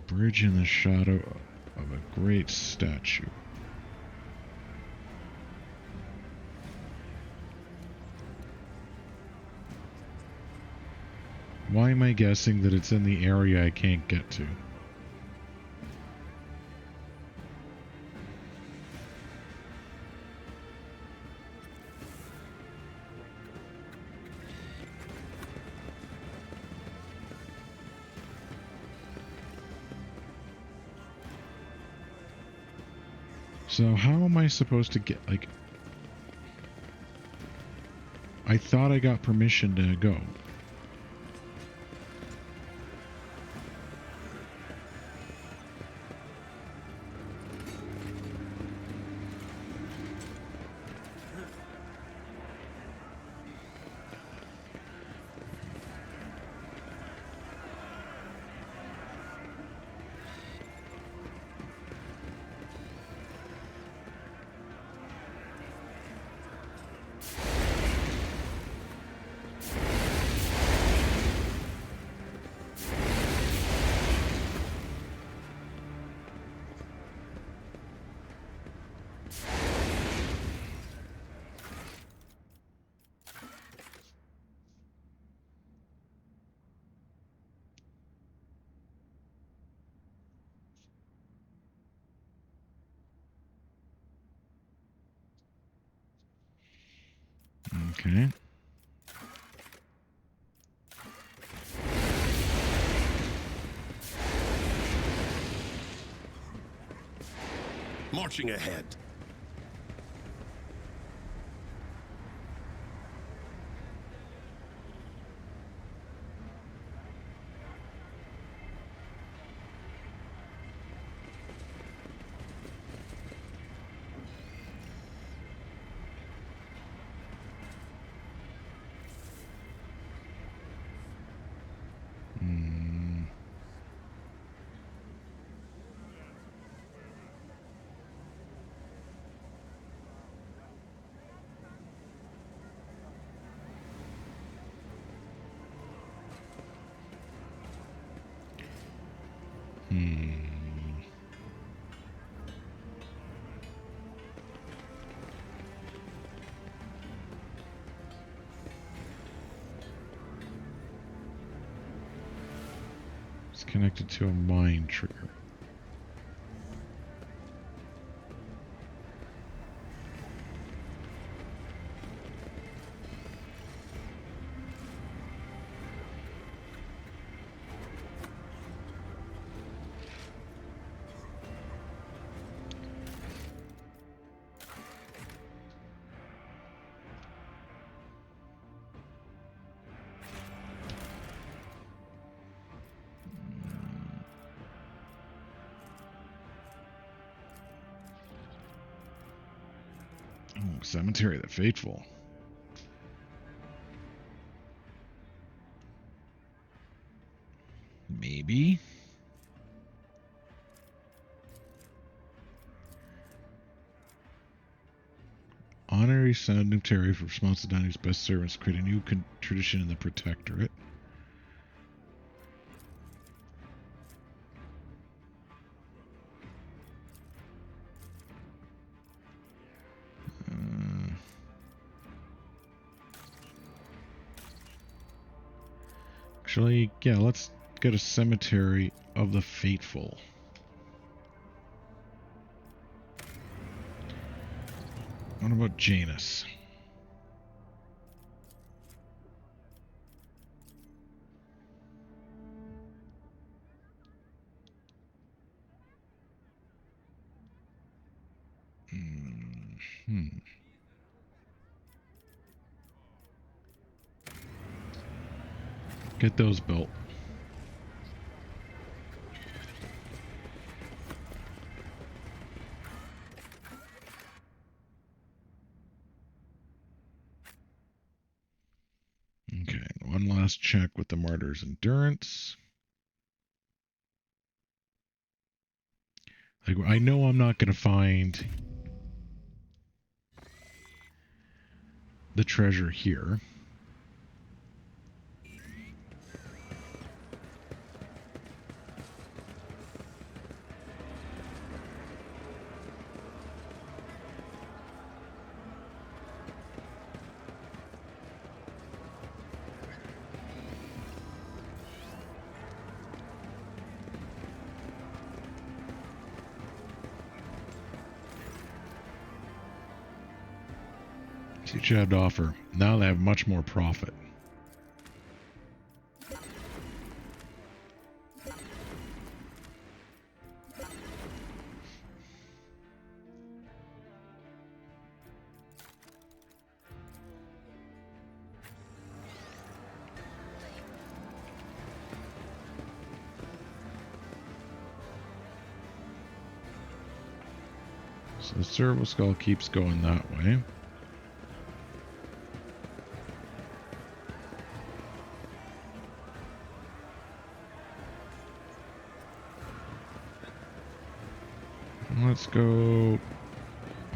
Bridge in the shadow of a great statue. Why am I guessing that it's in the area I can't get to? So how am I supposed to get, like... I thought I got permission to go. Okay. Marching ahead. It's connected to a mine trigger. Oh, Cemetery of the Faithful. Maybe. Honorary Son of Terry for response to Danny's best servants. Create a new tradition in the Protectorate. Actually, yeah, let's get a Cemetery of the Faithful. What about Janus? Get those built. Okay, one last check with the Martyr's Endurance. Like, I know I'm not going to find the treasure here. See what you have to offer. Now they have much more profit. So the Serval Skull keeps going that way. Let's go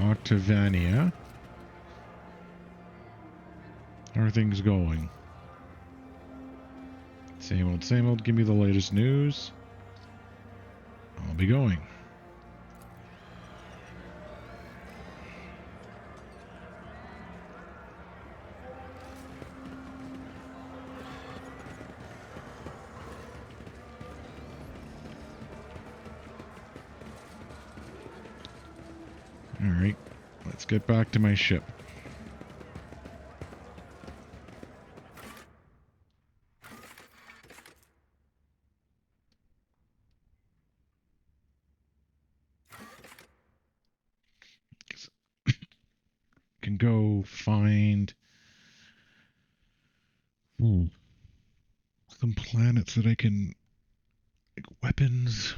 Octavania. How are things going? Same old, same old. Give me the latest news. I'll be going. Alright, let's get back to my ship. go find some planets that I can, like, weapons.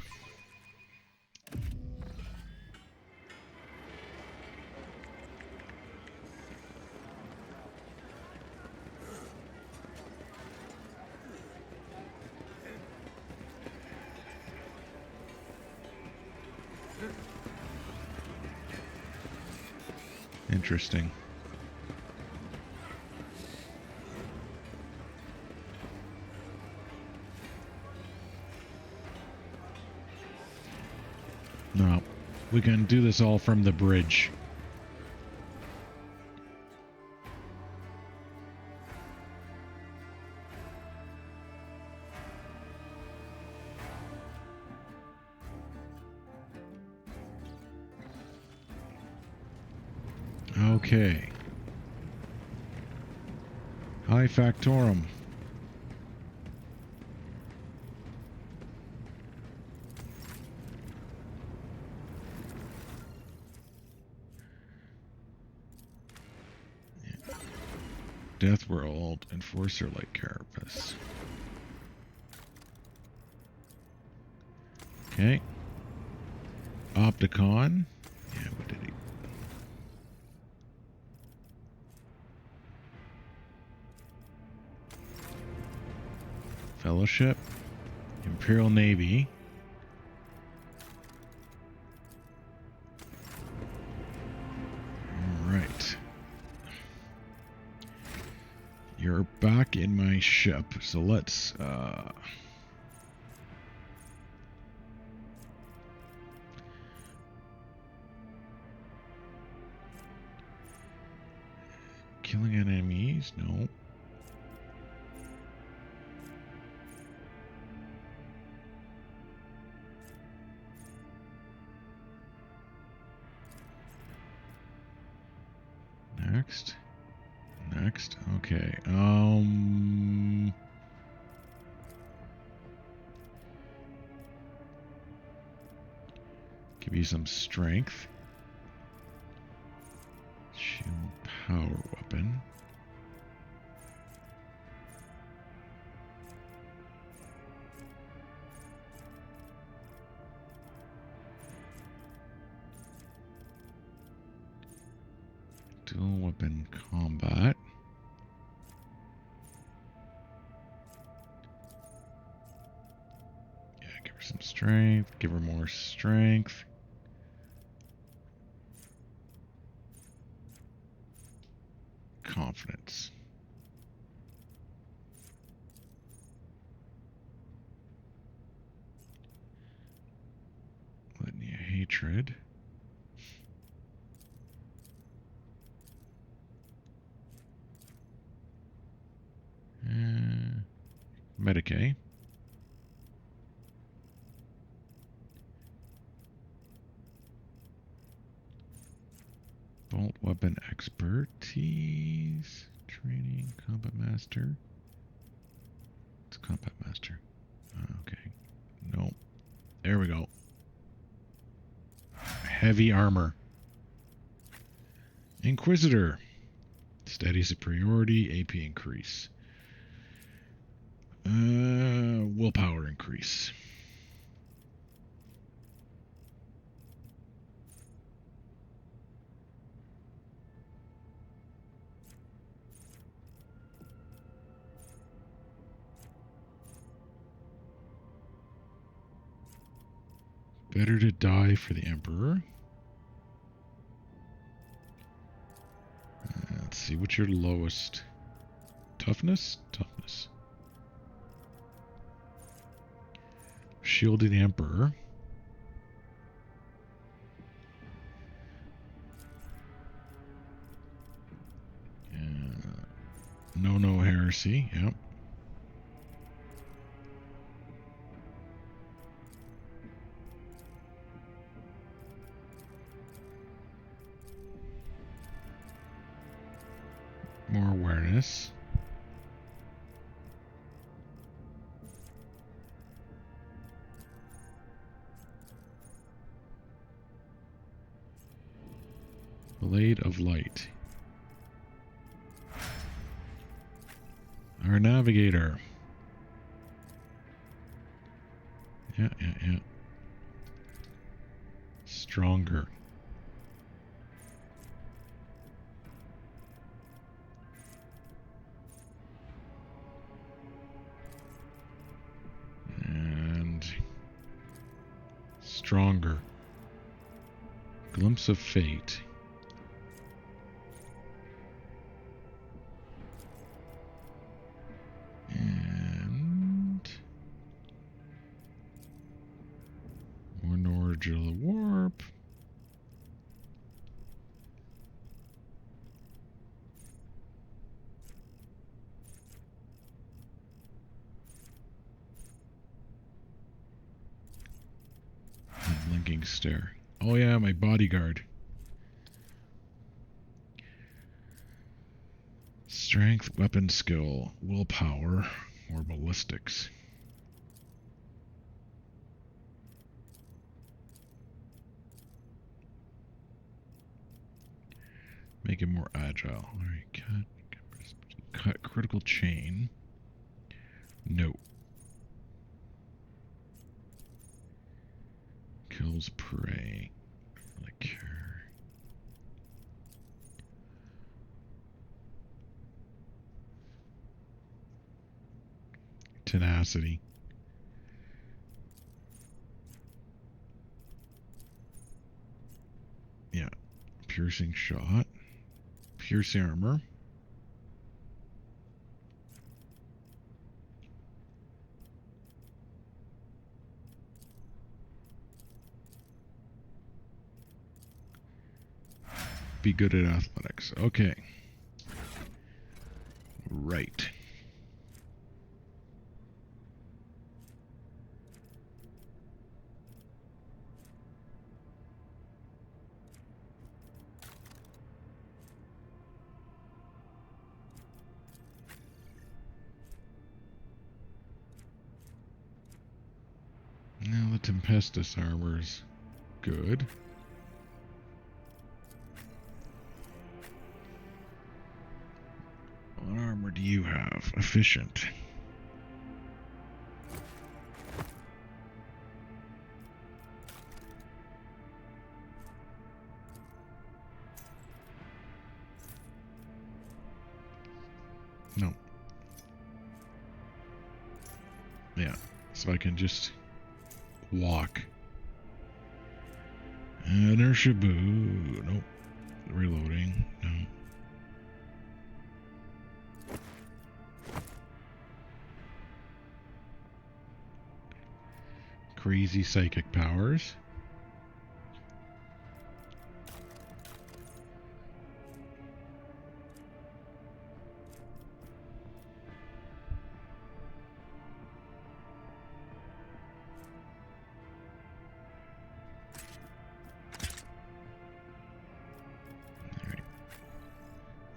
Interesting. No, we can do this all from the bridge. Okay. High Factorum. Death World, Enforcer like Carapace. Okay. Opticon. Yeah, what did he? Fellowship. Imperial Navy. Alright. You're back in my ship, so let's killing enemies? No. Next. Next. Okay. Give you some strength. Shield power weapon. Dual weapon combat. Yeah, give her some strength. Give her more strength. Confidence. Litany of hatred. Medicaid. Bolt weapon expertise. Training. Combat master. It's combat master. Okay. Nope. There we go. Heavy armor. Inquisitor. Steady superiority. AP increase. Willpower increase. Better to die for the Emperor. Let's see, what's your lowest? Toughness? Toughness. Shielded Emperor. No heresy, yep. More awareness. Blade of Light. Our navigator. Yeah. Stronger. And stronger. Glimpse of fate. And more Norgilla warp. And blinking stare. Oh yeah, my bodyguard. Strength, weapon skill, willpower, or ballistics. Make it more agile. Alright, cut critical chain. No. Kills prey. Really care. Tenacity. Yeah. Piercing shot. Piercing armor. Be good at athletics. Okay. Right. Now the Tempestus armor's good. What armor do you have? Efficient. No. Yeah. So I can just walk. Inertia boo. Nope. Reloading. No. Crazy psychic powers.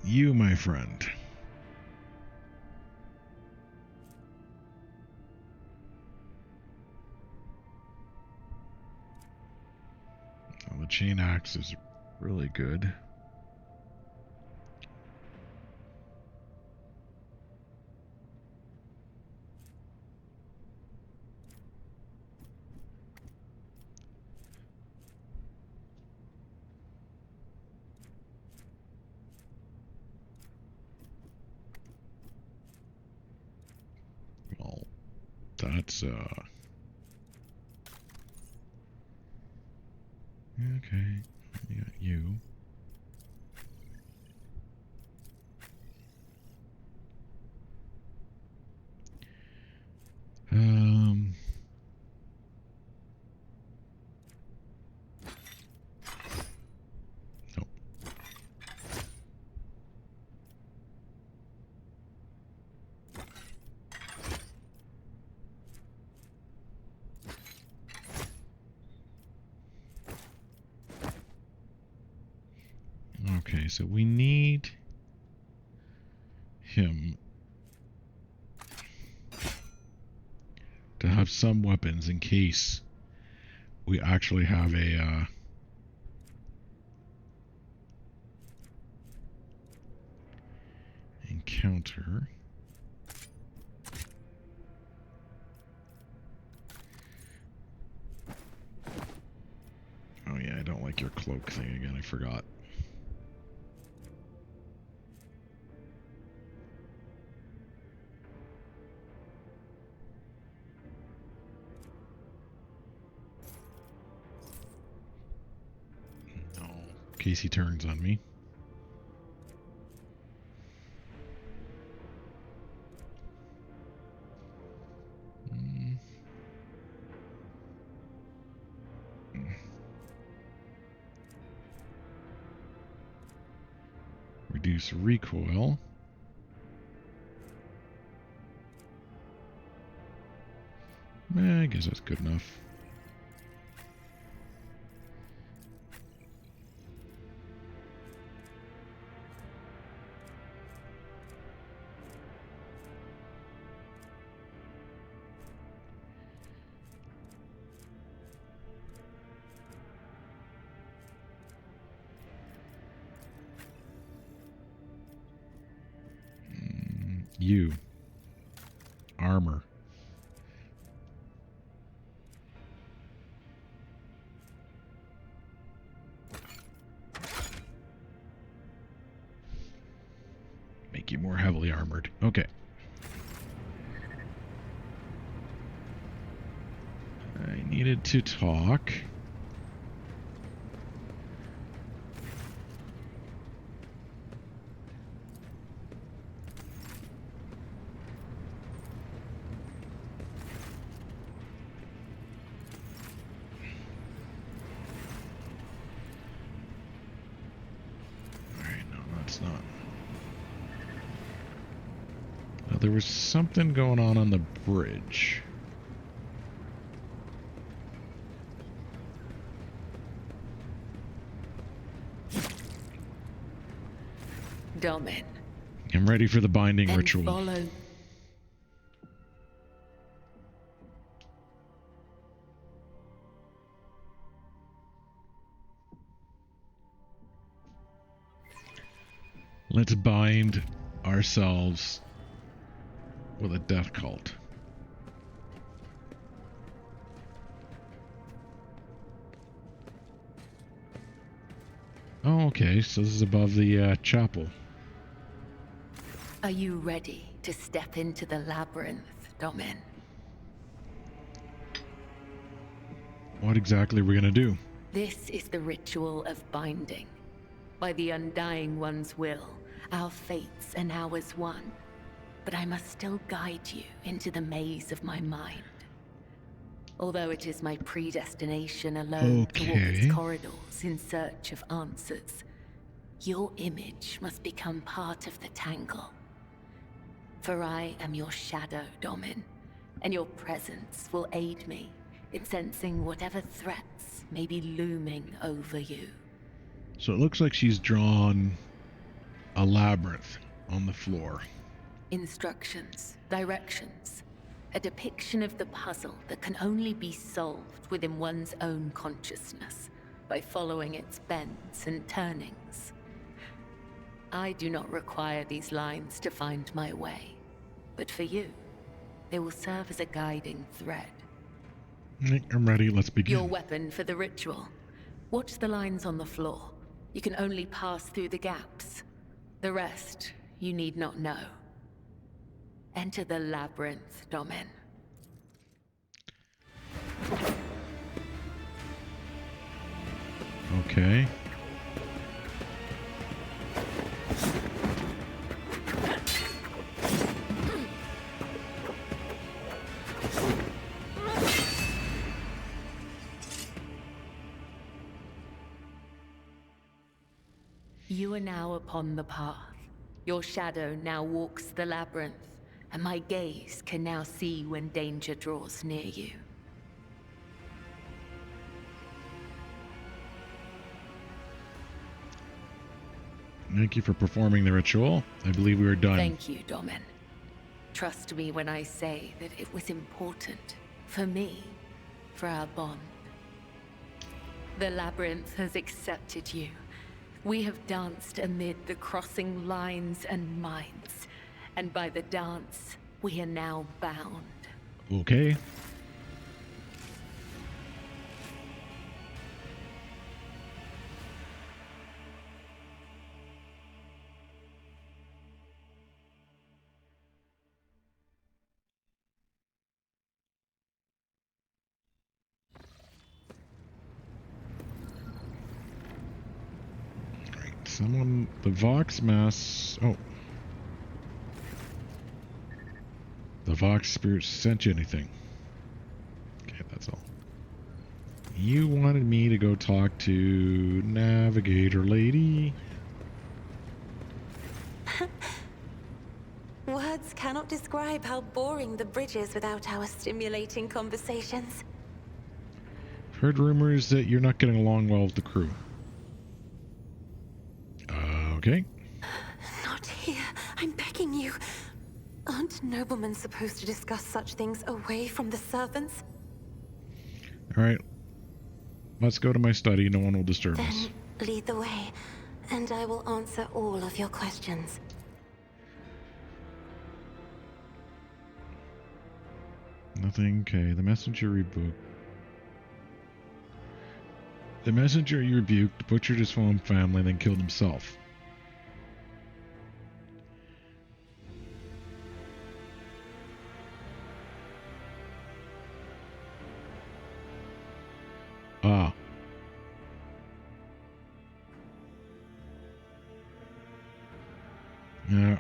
You, my friend. Well, the chain axe is really good. Well, that's okay. Yeah, you. Nope. Okay, so we need him to have some weapons in case we actually have a encounter. cloak thing again? I forgot. No. In case he turns on me. Reduce recoil. I guess that's good enough. You. Armor. Make you more heavily armored. Okay. I needed to talk. There was something going on the bridge. Domin. I'm ready for the binding Then ritual. Follow. Let's bind ourselves with a death cult. Oh, okay. So this is above the chapel. Are you ready to step into the labyrinth, Domin? What exactly are we gonna do? This is the ritual of binding. By the Undying One's will, our fates and ours one. But I must still guide you into the maze of my mind. Although it is my predestination alone to walk its corridors in search of answers, your image must become part of the tangle. For I am your shadow, Domin, and your presence will aid me in sensing whatever threats may be looming over you. So it looks like she's drawn a labyrinth on the floor. Instructions, directions, a depiction of the puzzle that can only be solved within one's own consciousness by following its bends and turnings. I do not require these lines to find my way, but for you, they will serve as a guiding thread. I'm ready, let's begin. Your weapon for the ritual. Watch the lines on the floor. You can only pass through the gaps. The rest, you need not know. Enter the labyrinth, Domin. Okay. You are now upon the path. Your shadow now walks the labyrinth, and my gaze can now see when danger draws near you. Thank you for performing the ritual. I believe we are done. Thank you, Domin. Trust me when I say that it was important. For me. For our bond. The labyrinth has accepted you. We have danced amid the crossing lines and minds. And by the dance, we are now bound. Okay. Someone, the Vox Mass. Oh. The Vox Spirit sent you anything. Okay, that's all. You wanted me to go talk to Navigator Lady. Words cannot describe how boring the bridge is without our stimulating conversations. I've heard rumors that you're not getting along well with the crew. Okay. Not here. I'm begging you. Aren't noblemen supposed to discuss such things away from the servants? Alright. Let's go to my study. No one will disturb us. Then lead the way, and I will answer all of your questions. Nothing. Okay. The messenger rebuked. The messenger you rebuked butchered his own family, then killed himself. Ah.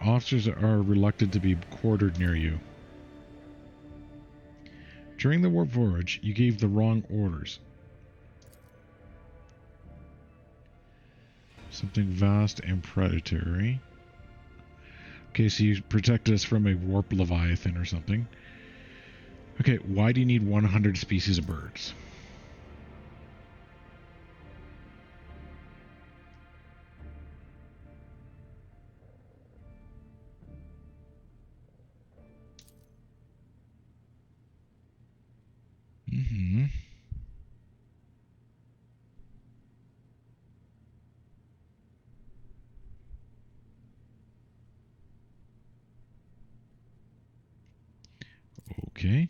Officers are reluctant to be quartered near you. During the war voyage, you gave the wrong orders. Something vast and predatory. Okay, so you protected us from a warp leviathan or something. Okay, why do you need 100 species of birds? Mm-hmm. Okay.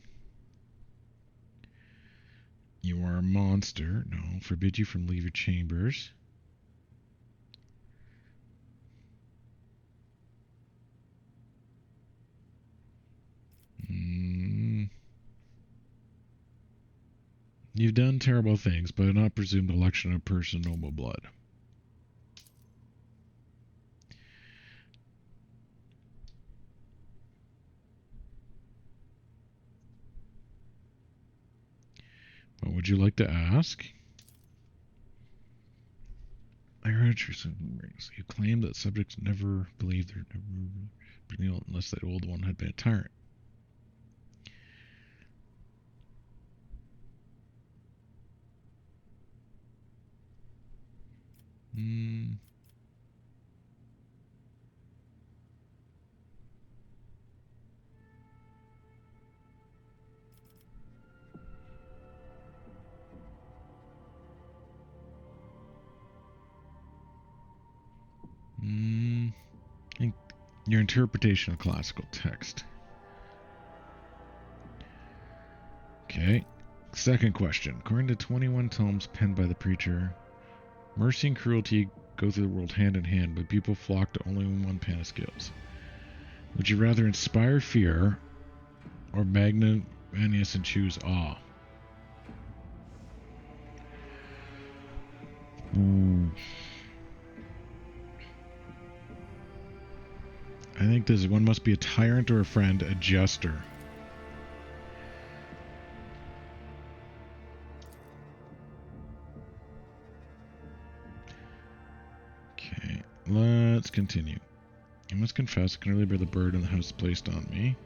You are a monster. No, forbid you from leave your chambers. You've done terrible things, but not presumed election of person noble blood. What would you like to ask? I heard you claim that subjects never believed their unless that old one had been a tyrant. Your interpretation of classical text. Okay. Second question. According to 21 tomes penned by the preacher, mercy and cruelty go through the world hand in hand, but people flock to only one pan of scales. Would you rather inspire fear or magnanimous and choose awe? Ooh. I think this one must be a tyrant or a friend, a jester. Okay, let's continue. I must confess, I can really bear the burden the house placed on me.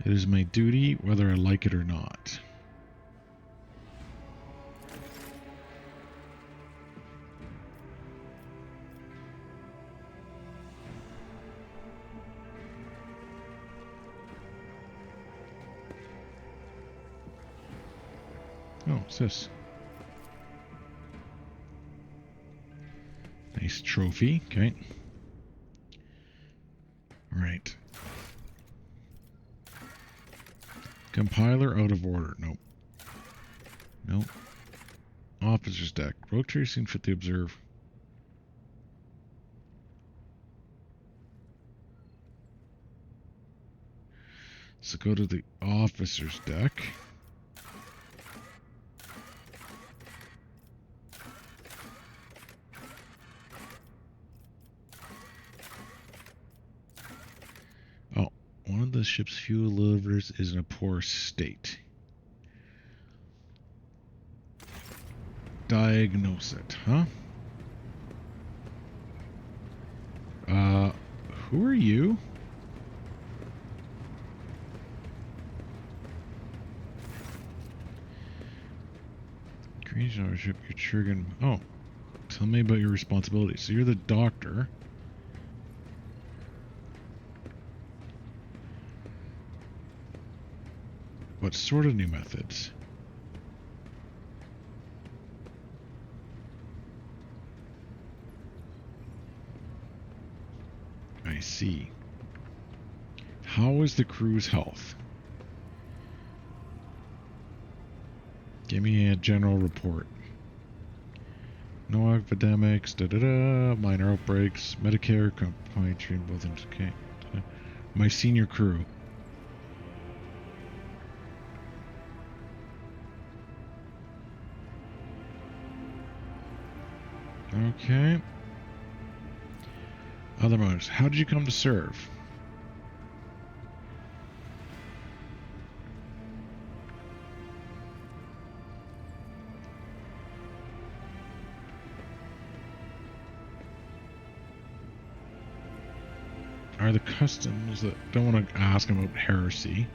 It is my duty, whether I like it or not. Oh, what's this? Nice trophy. Okay. Right. Compiler out of order. Nope. Nope. Officer's deck. Rogue tracing fit to observe. So go to the officer's deck. Oh, one of the ship's fuel livers is in a poor state. Diagnose it, huh? Who are you? Green ship, you're triggering. Oh, tell me about your responsibilities. So you're the doctor. What sort of new methods? I see. How is the crew's health? Give me a general report. No epidemics, minor outbreaks, Medicare, compliant treatment, both things okay. My senior crew. Okay. Other motives. How did you come to serve? Are the customs that don't want to ask him about heresy.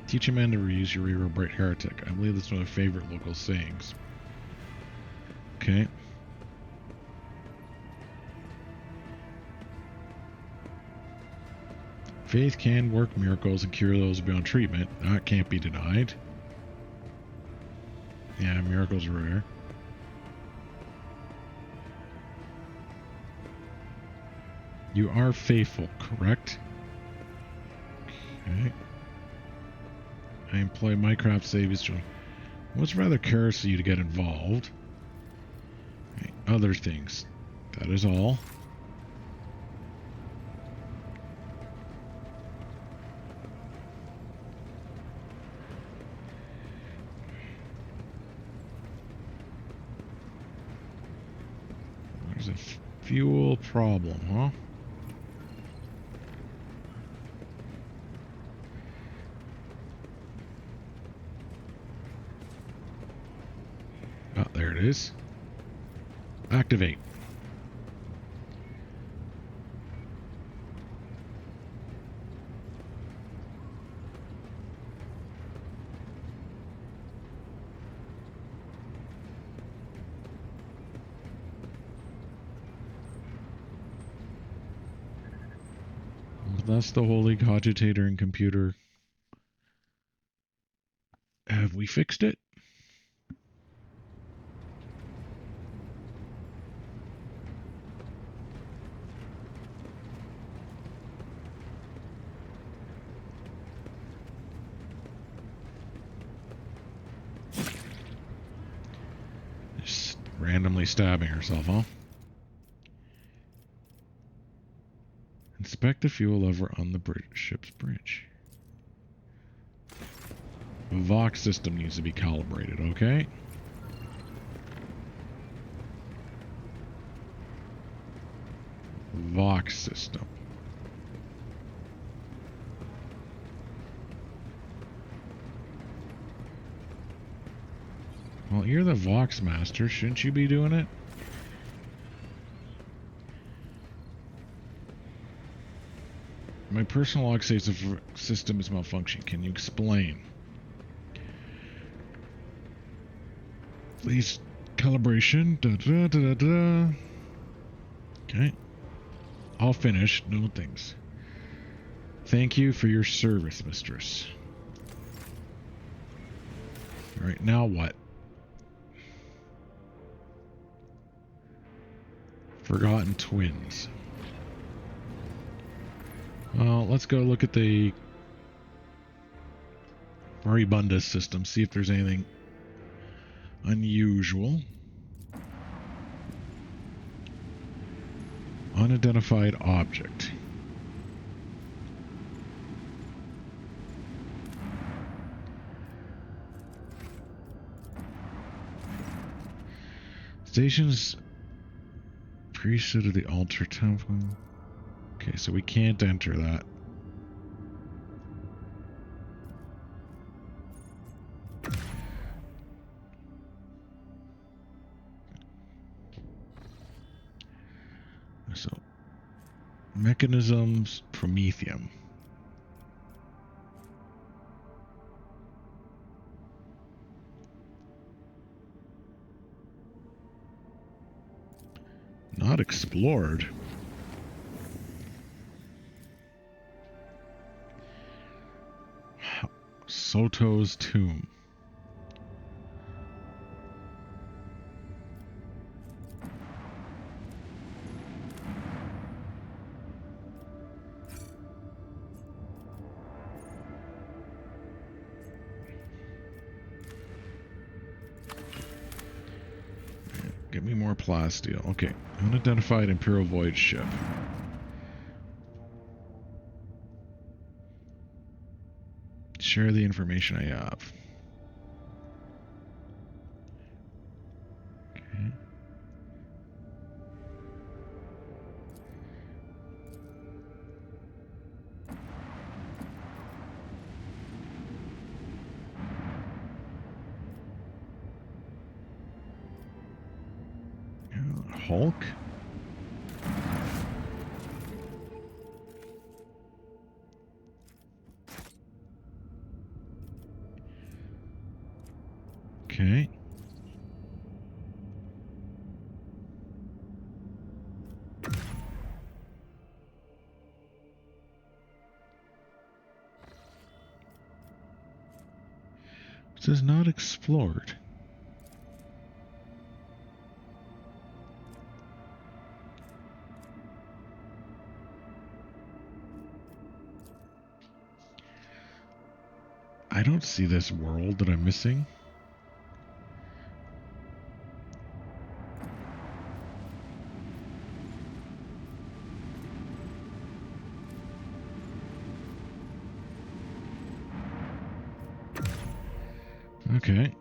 Teach a man to reuse your reroll bright heretic. I believe that's one of my favorite local sayings. Okay. Faith can work miracles and cure those beyond treatment. That can't be denied. Yeah, miracles are rare. You are faithful, correct? Okay. I employ Minecraft saviors. What's rather curious of you to get involved? Okay. Other things. That is all. There's a fuel problem, huh? Oh, there it is. Activate. That's the holy cogitator and computer. Have we fixed it? Just randomly stabbing herself, huh? Inspect the fuel lever on the ship's bridge. The Vox system needs to be calibrated, okay? Vox system. Well, you're the Vox master. Shouldn't you be doing it? My personal log says the system is malfunctioning. Can you explain? Please, calibration. Okay. All finished. No things. Thank you for your service, mistress. Alright, now what? Forgotten twins. Well, let's go look at the Moribunda system, see if there's anything unusual. Unidentified object. Stations priesthood of the altar temple. Okay, so we can't enter that. So, mechanisms, Prometheum. Not explored. Soto's tomb. Get me more plasteel. Okay, unidentified Imperial Voyage ship. Share the information I have. Okay. Hulk? Okay. It says not explored. I don't see this world that I'm missing. Okay.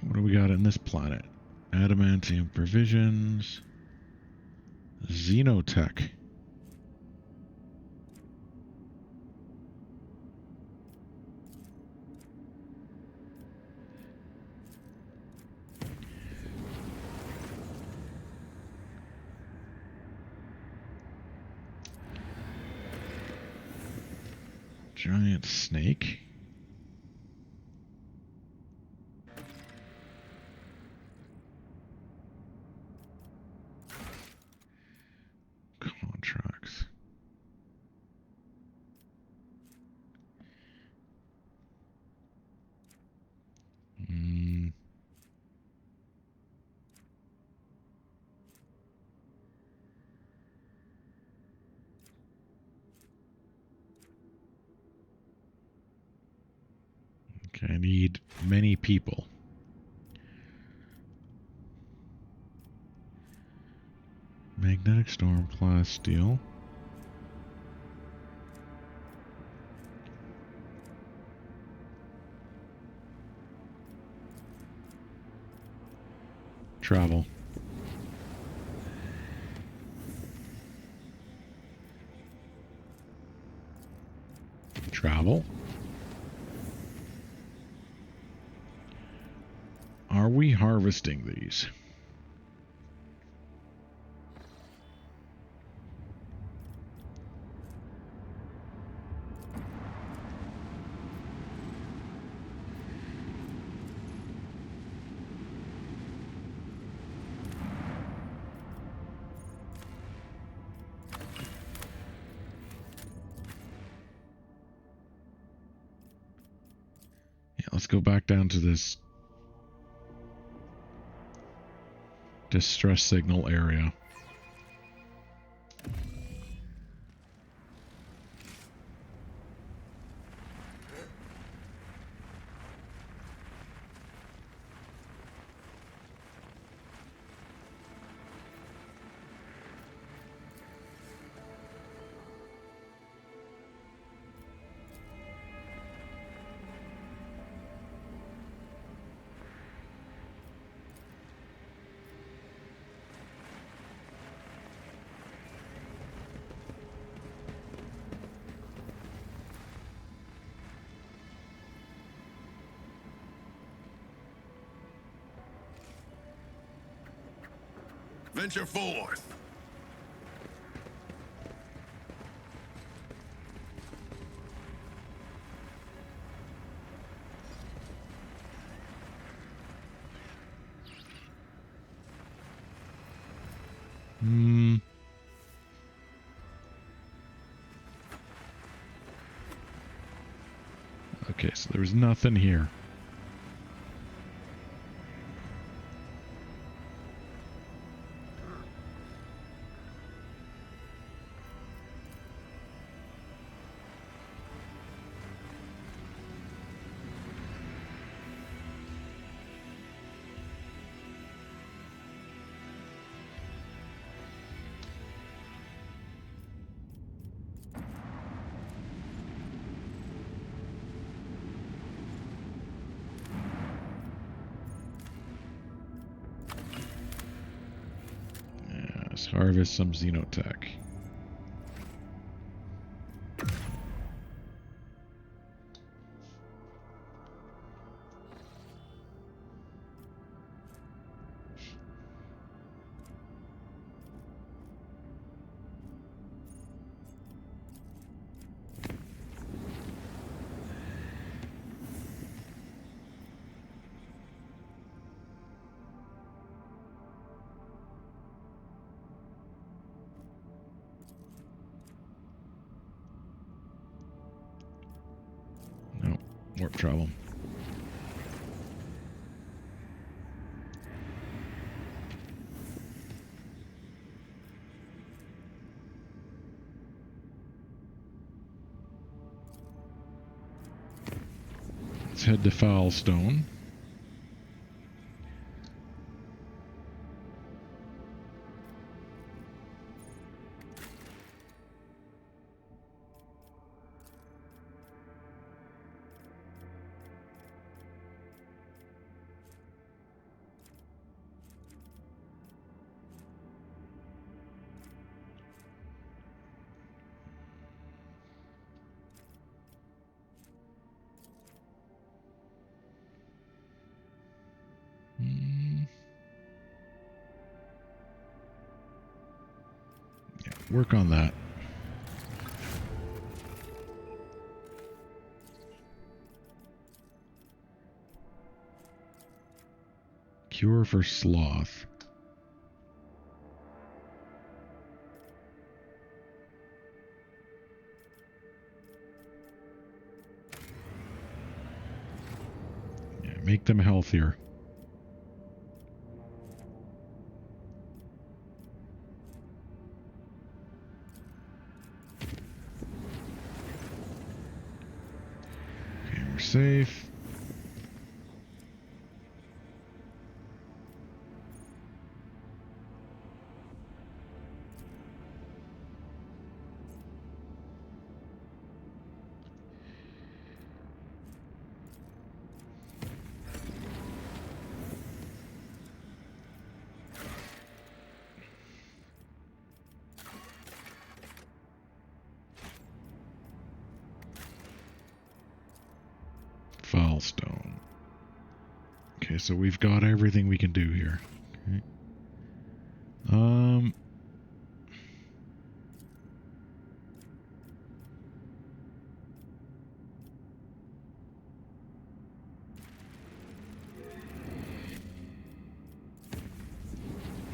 What do we got in this planet? Adamantium provisions. Xenotech. Giant snake. Contracts. Okay, I need many people. Magnetic storm class steel. Travel. Travel. Are we harvesting these? Yeah, let's go back down to this distress signal area. Venture forth. Okay, so there was nothing here. Let's harvest some xenotech. No, warp travel. Let's head to Foulstone. Yeah, work on that. Cure for sloth. Yeah, make them healthier. Okay, we're safe. Foulstone. Okay, so we've got everything we can do here. Okay.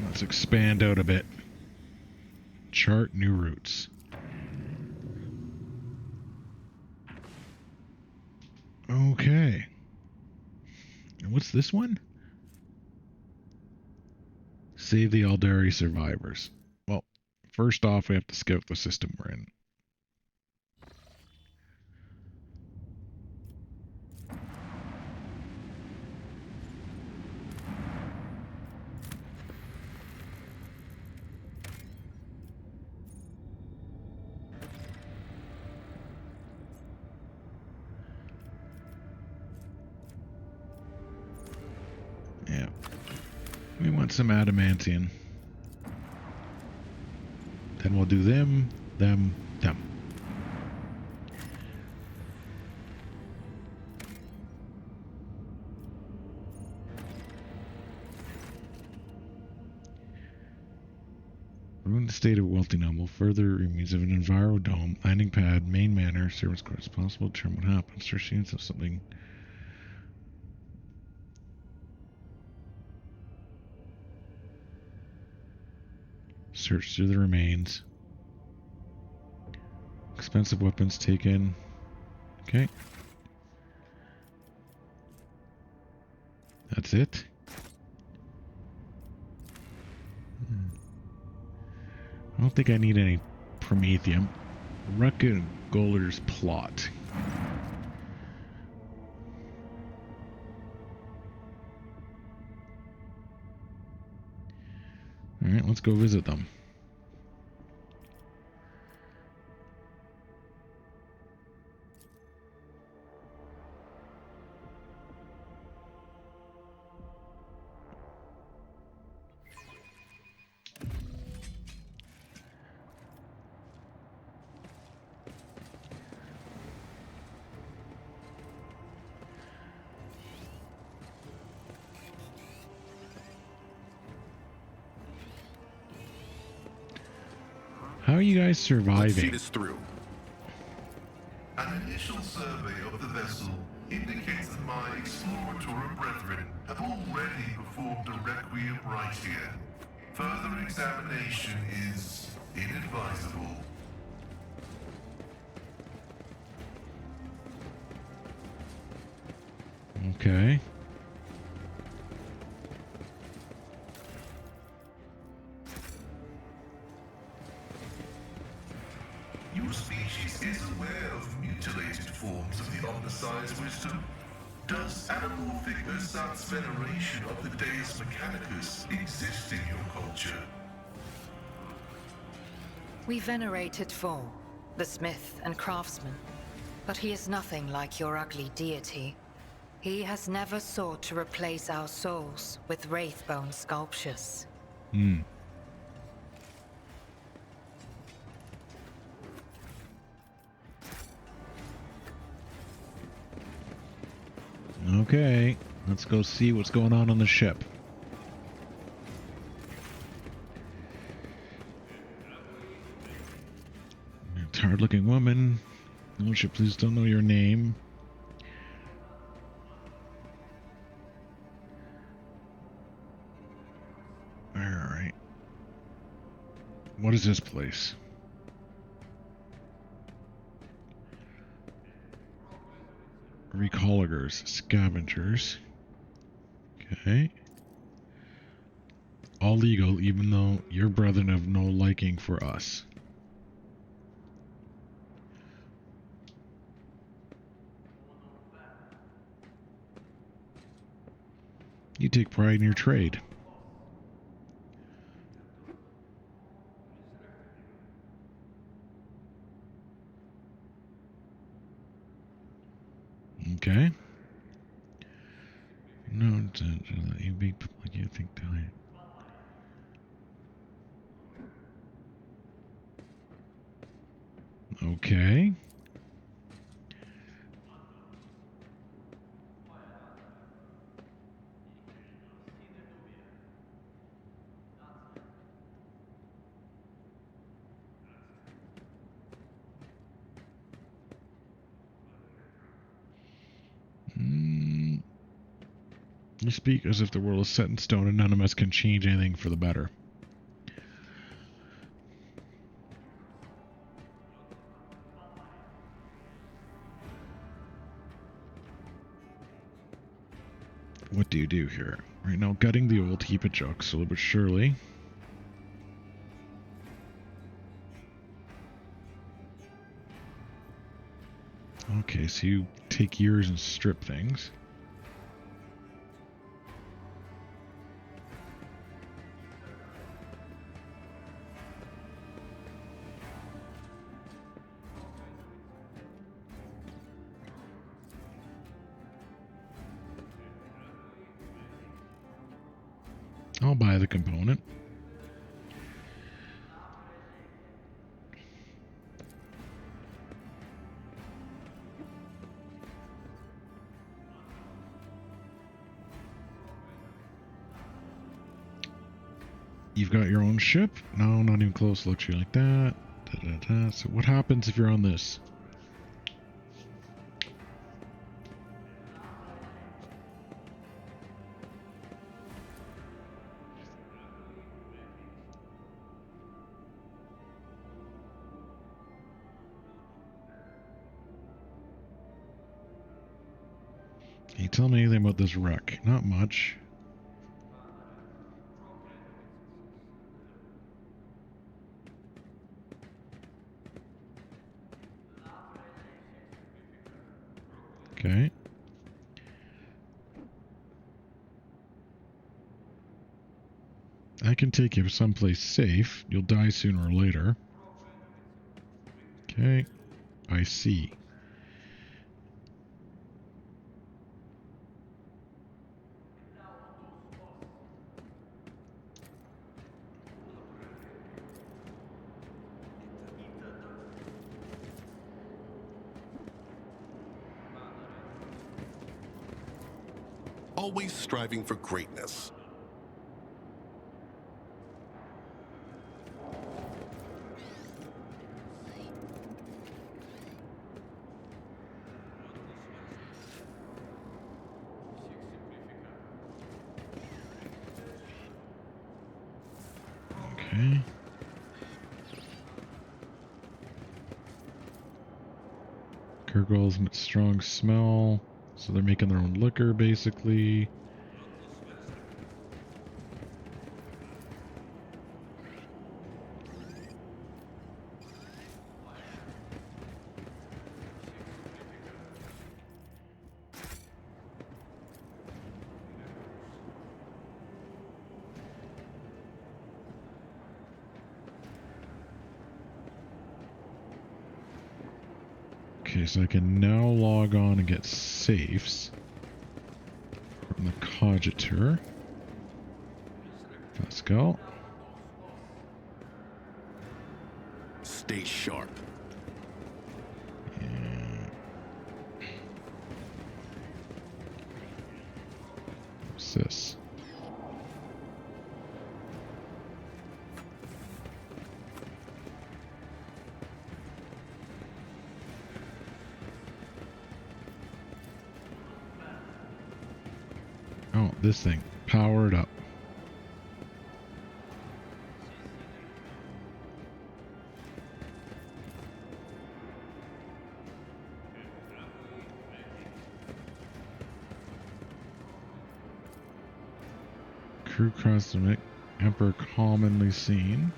Let's expand out a bit. Chart new routes. Okay. And what's this one? Save the Aldari survivors. Well, first off, we have to scout the system we're in. Yeah. We want some adamantium. Then we'll do them, them, them. estate of a wealthy noble. Further remains of an enviro dome, landing pad, main manor, servants' quarters. Possible to determine what happens. Search scenes of something. Search through the remains. Expensive weapons taken. Okay. That's it. I don't think I need any Promethium. Rucka Golder's plot. Alright, let's go visit them. How are you guys surviving? Let's see this through. An initial survey of the vessel indicates that my explorator brethren have already performed a requiem rite here. Further examination is inadvisable. Okay. Your species is aware of mutilated forms of the omniscience wisdom. Does anamorphic ersatz veneration of the Deus Mechanicus exist in your culture? We venerated Footfall, the smith and craftsman, but he is nothing like your ugly deity. He has never sought to replace our souls with wraithbone sculptures. Okay, let's go see what's going on the ship. It's a hard-looking woman. Oh shit, please don't know your name. Alright. What is this place? Recallers, scavengers. Okay. All legal, even though your brethren have no liking for us. You take pride in your trade. Okay. No, you be like you think die. Okay. You speak as if the world is set in stone and none of us can change anything for the better. What do you do here? Right now, gutting the old heap of junk, slowly but surely. Okay, so you take years and strip things. I'll buy the component. You've got your own ship. No, not even close. Luxury like that. So what happens if you're on this? Can you tell me anything about this wreck? Not much. Okay. I can take you someplace safe. You'll die sooner or later. Okay. I see. Always striving for greatness. Okay. Kurgul's strong smell. So they're making their own liquor, basically. Okay, so I can now log on and get safes from the Cogitator. Let's go. Stay sharp. Yeah. What's this? Oh, this thing. Powered up. Crew cosmic Emperor commonly seen.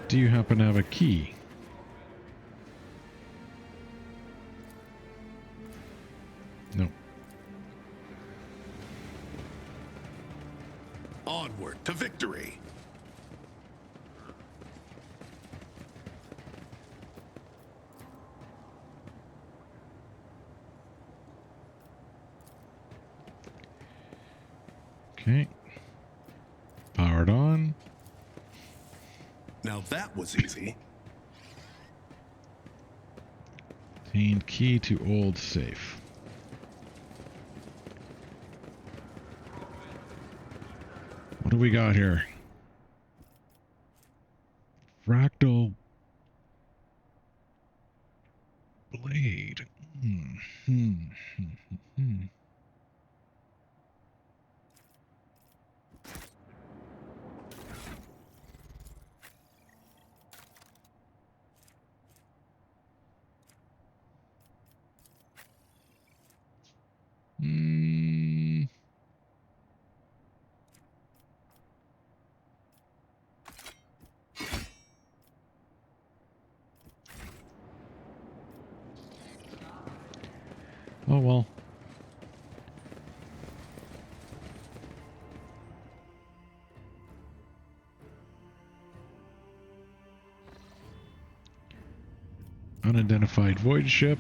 Do you happen to have a key? No. Onward to victory. Okay. Powered on. Now that was easy. Obtained key to old safe. What do we got here? Fractal blade. Oh well. Unidentified void ship.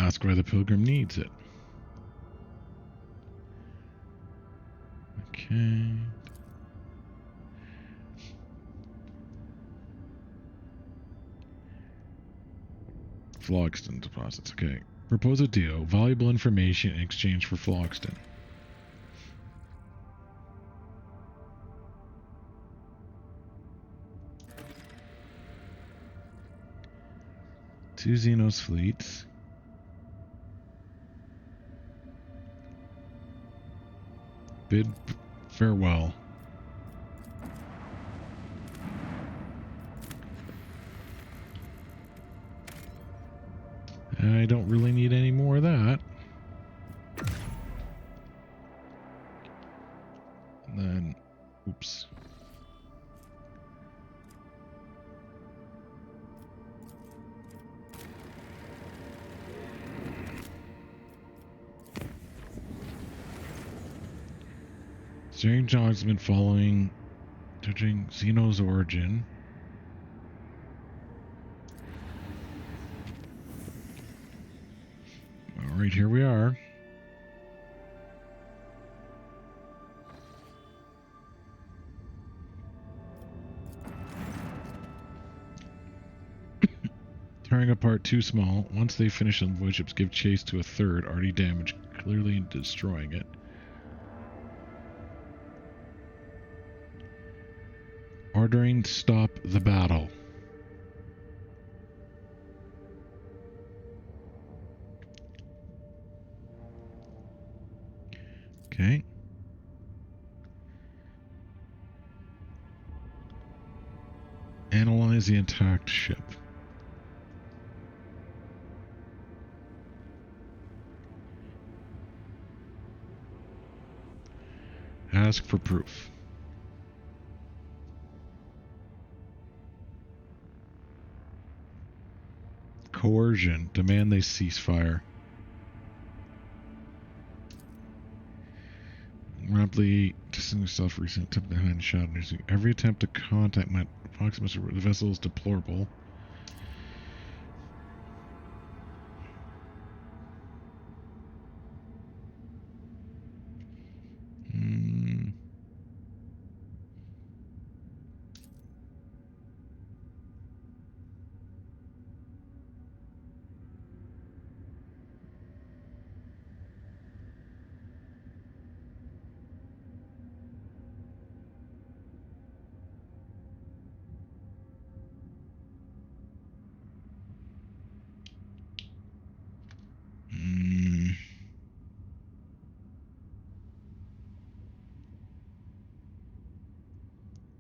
Ask why the pilgrim needs it. Okay. Phlogiston deposits. Okay. Propose a deal. Valuable information in exchange for phlogiston. Two Xenos fleets. Bid farewell. I don't really need any more of that. And then, oops. Strange dogs have been following, judging Xeno's origin. Alright, here we are. Tearing apart too small. Once they finish on void ships, give chase to a third, already damaged, clearly destroying it. Ordering stop the battle. Okay. Analyze the intact ship. Ask for proof. Coercion. Demand they cease fire. Rapidly distance yourself. Recent attempt behind shadows. Every attempt to contact my Proximus, the vessel is deplorable.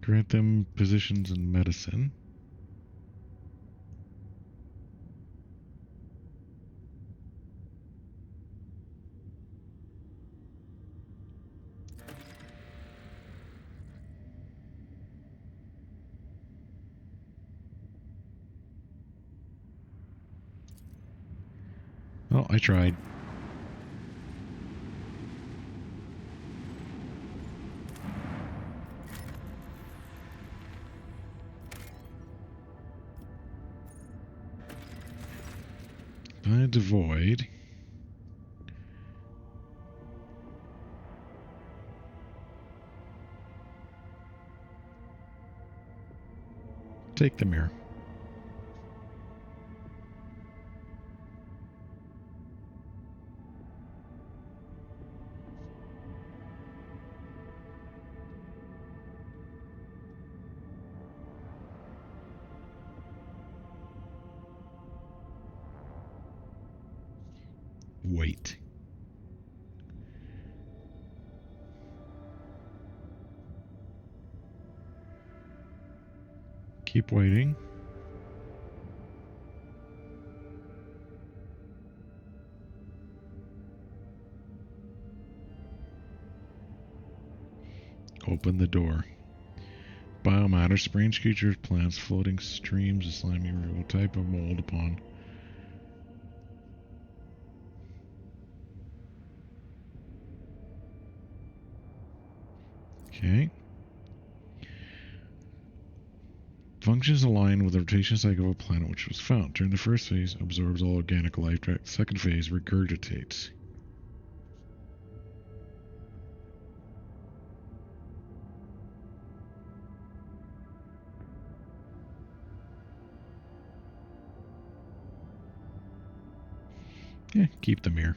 Grant them positions in medicine. Well, I tried. By devoid. Take the mirror. Wait. Keep waiting. Open the door. Biomatter, strange creatures, plants, floating streams, a slimy river, type of mold upon. Okay. Functions align with the rotation cycle of a planet which was found. During the first phase, absorbs all organic life. During the second phase, regurgitates. Yeah, keep them here.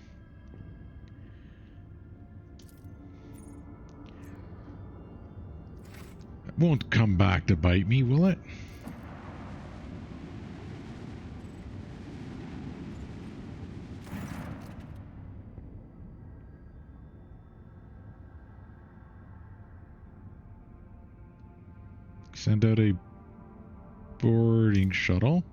It won't come back to bite me, will it? Send out a boarding shuttle.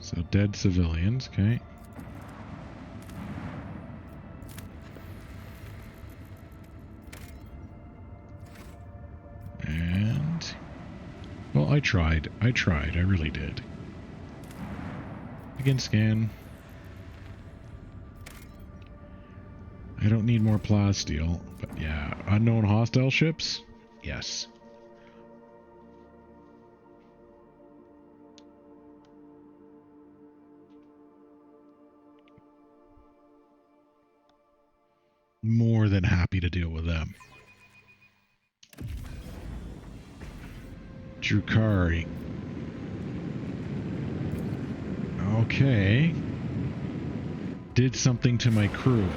So dead civilians, okay. And well, I tried, I really did. Begin scan. I don't need more plasteel, but yeah, unknown hostile ships? Yes. More than happy to deal with them. Drukari. Okay. Did something to my crew.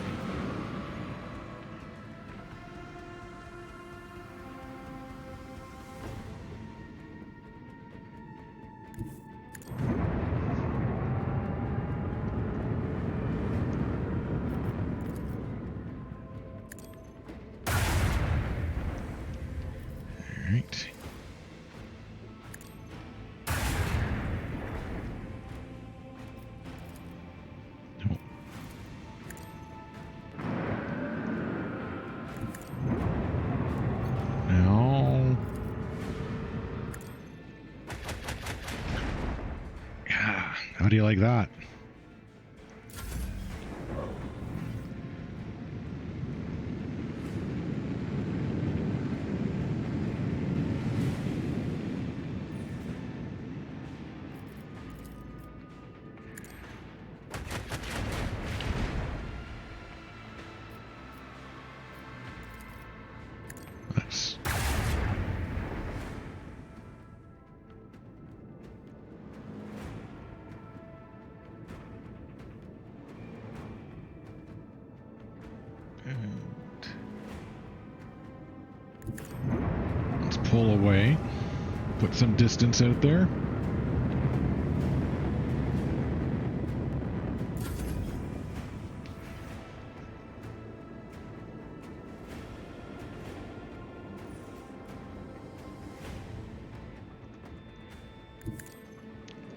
Alright. No. No. Yeah. How do you like that? Nice. And let's pull away. Put some distance out there.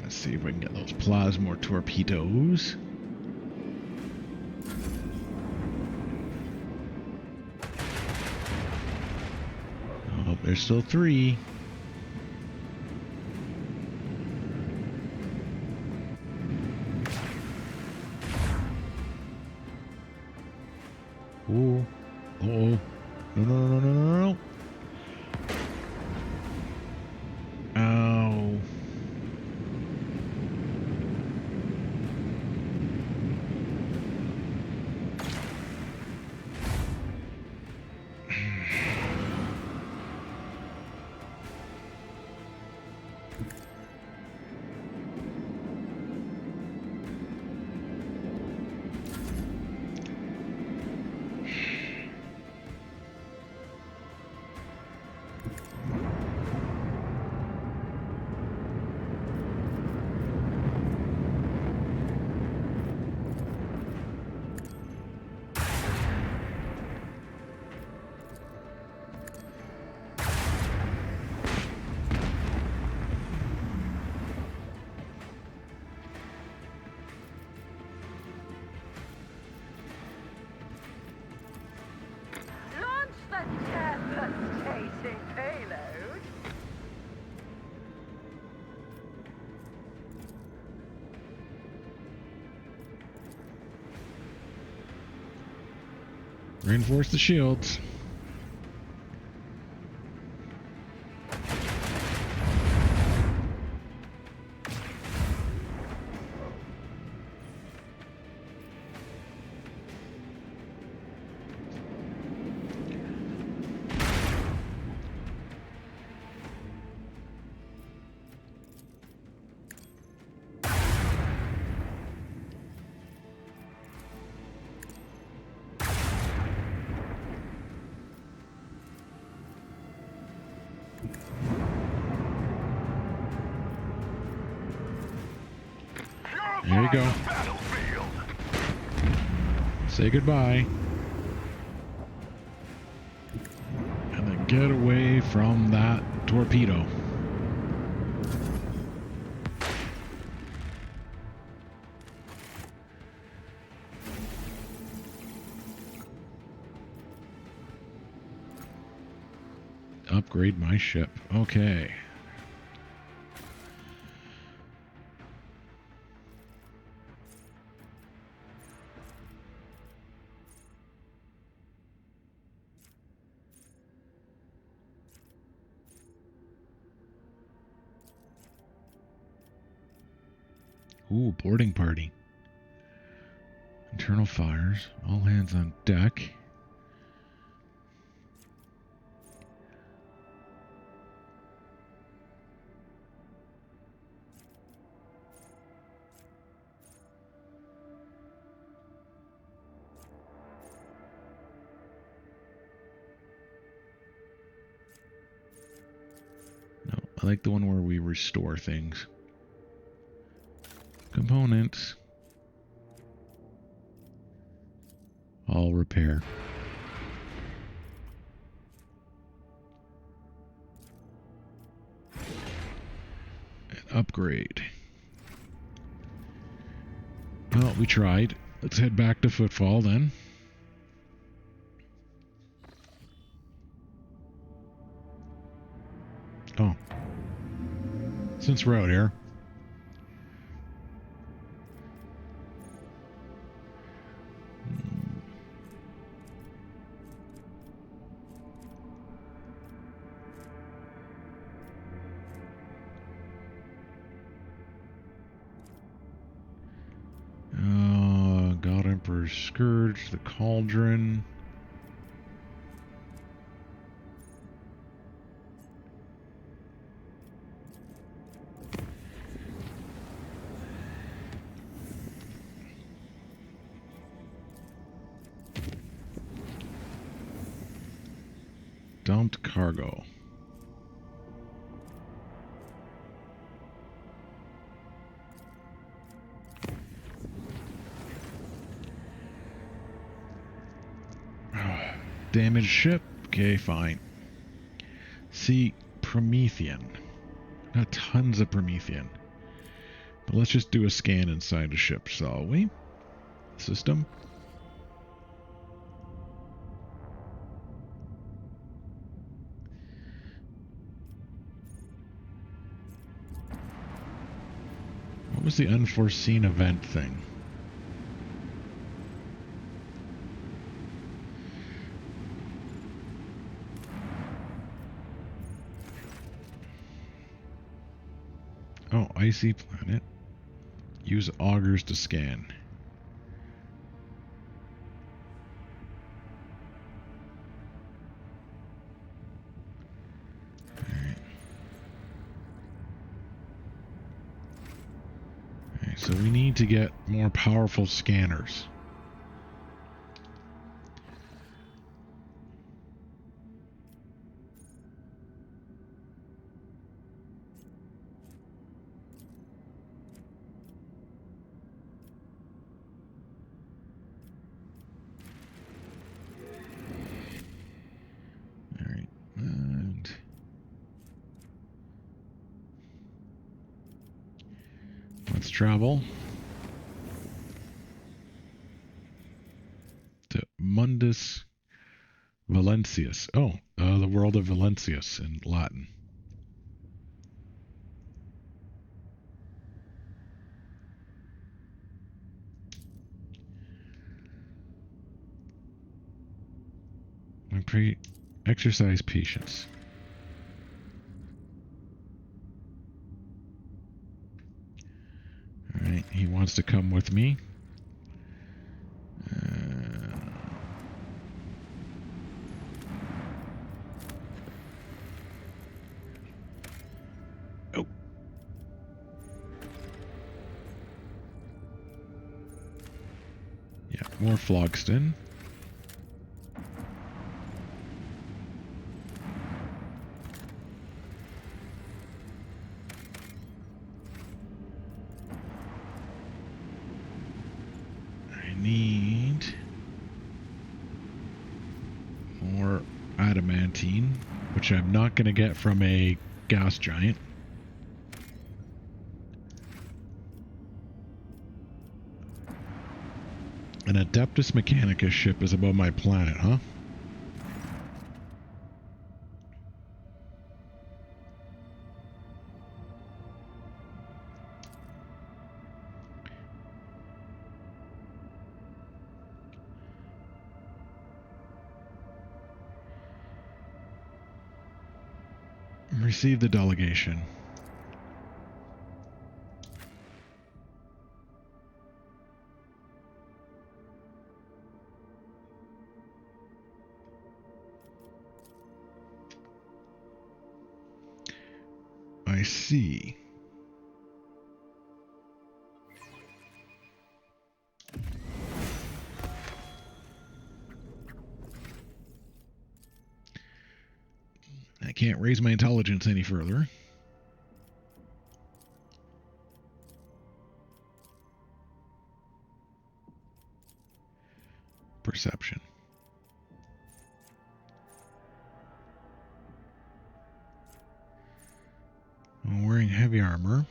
Let's see if we can get those plasma torpedoes. Oh, there's still 3. Ooh. Uh-oh. No, no, no, no, no, no. Ow. Reinforce the shields. There you go. Say goodbye. And then get away from that torpedo. Upgrade my ship. Okay. Ooh, boarding party. Internal fires. All hands on deck. No, I like the one where we restore things. Components. All repair. And upgrade. Well, we tried. Let's head back to Footfall then. Oh. Since we're out here. God Emperor's Scourge, the Cauldron. Dumped cargo. Damaged ship. Okay, fine. See, Promethean. Got tons of Promethean. But let's just do a scan inside a ship, shall we? System. What was the unforeseen event thing? Oh, icy planet. Use augers to scan. Okay, so we need to get more powerful scanners. Let's travel to Mundus Valancius. Oh, the world of Valancius in Latin. Exercise patience. Alright, he wants to come with me. Oh. Yeah, more Phlogiston. Need more adamantine, which I'm not going to get from a gas giant. An Adeptus Mechanicus ship is above my planet, huh? Receive the delegation. I see. I can't raise my intelligence any further. Perception. I'm wearing heavy armor.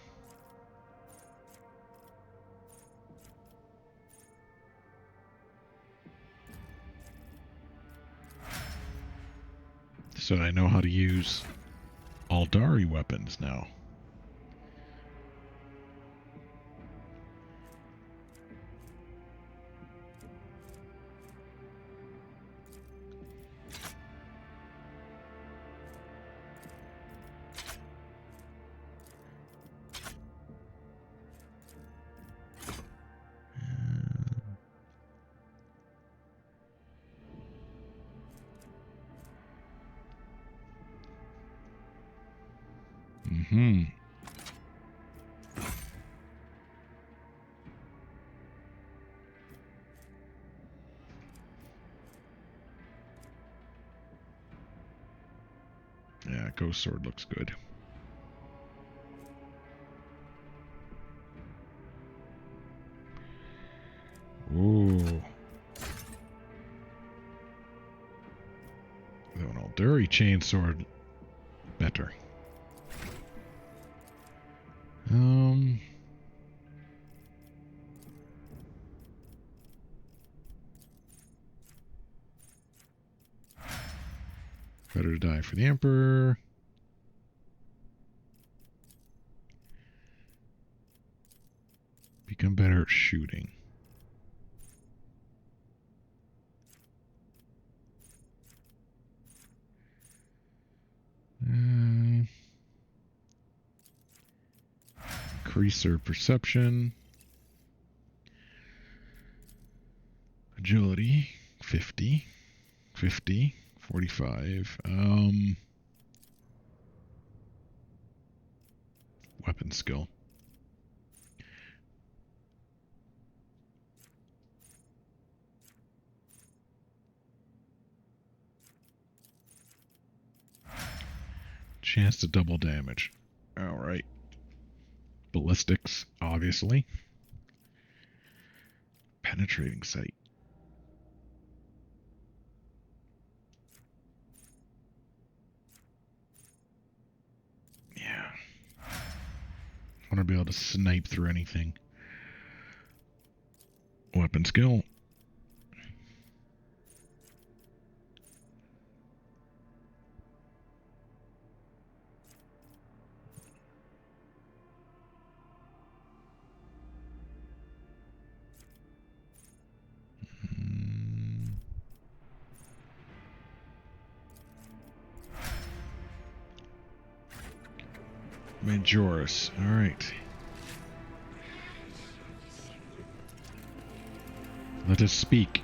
So I know how to use Aldari weapons now. Mm-hmm. Yeah, Ghost Sword looks good. Ooh. Though an Aldari chainsword better. Better to die for the Emperor. Become better at shooting. Increase their perception. Agility, 50. 50. 45. Weapon skill. Chance to double damage. Alright. Ballistics, obviously. Penetrating sight. Yeah. I want to be able to snipe through anything. Weapon skill. Majoris. Alright. Let us speak.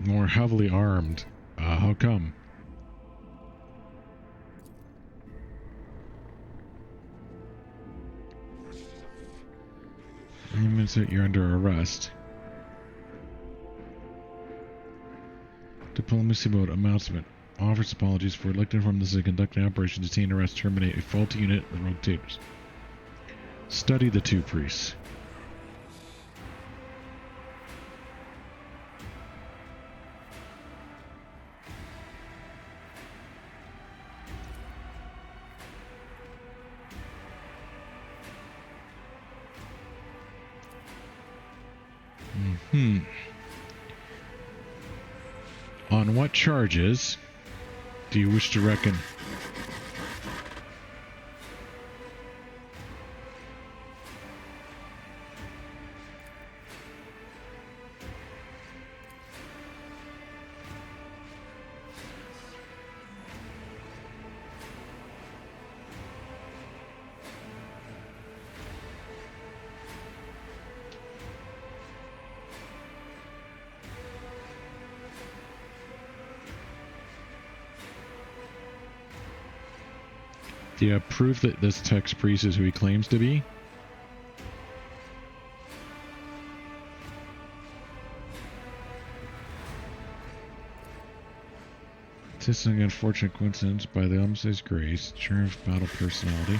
More heavily armed. How come? Means that you're under arrest. Diplomacy mode announcement. Offers apologies for electing from this to conduct an operation to detain, arrest, terminate a faulty unit of the rogue taters. Study the two priests. On what charges do you wish to reckon? Do you have proof that this text priest is who he claims to be? It is an unfortunate coincidence by the Omniscience grace, triumph battle personality.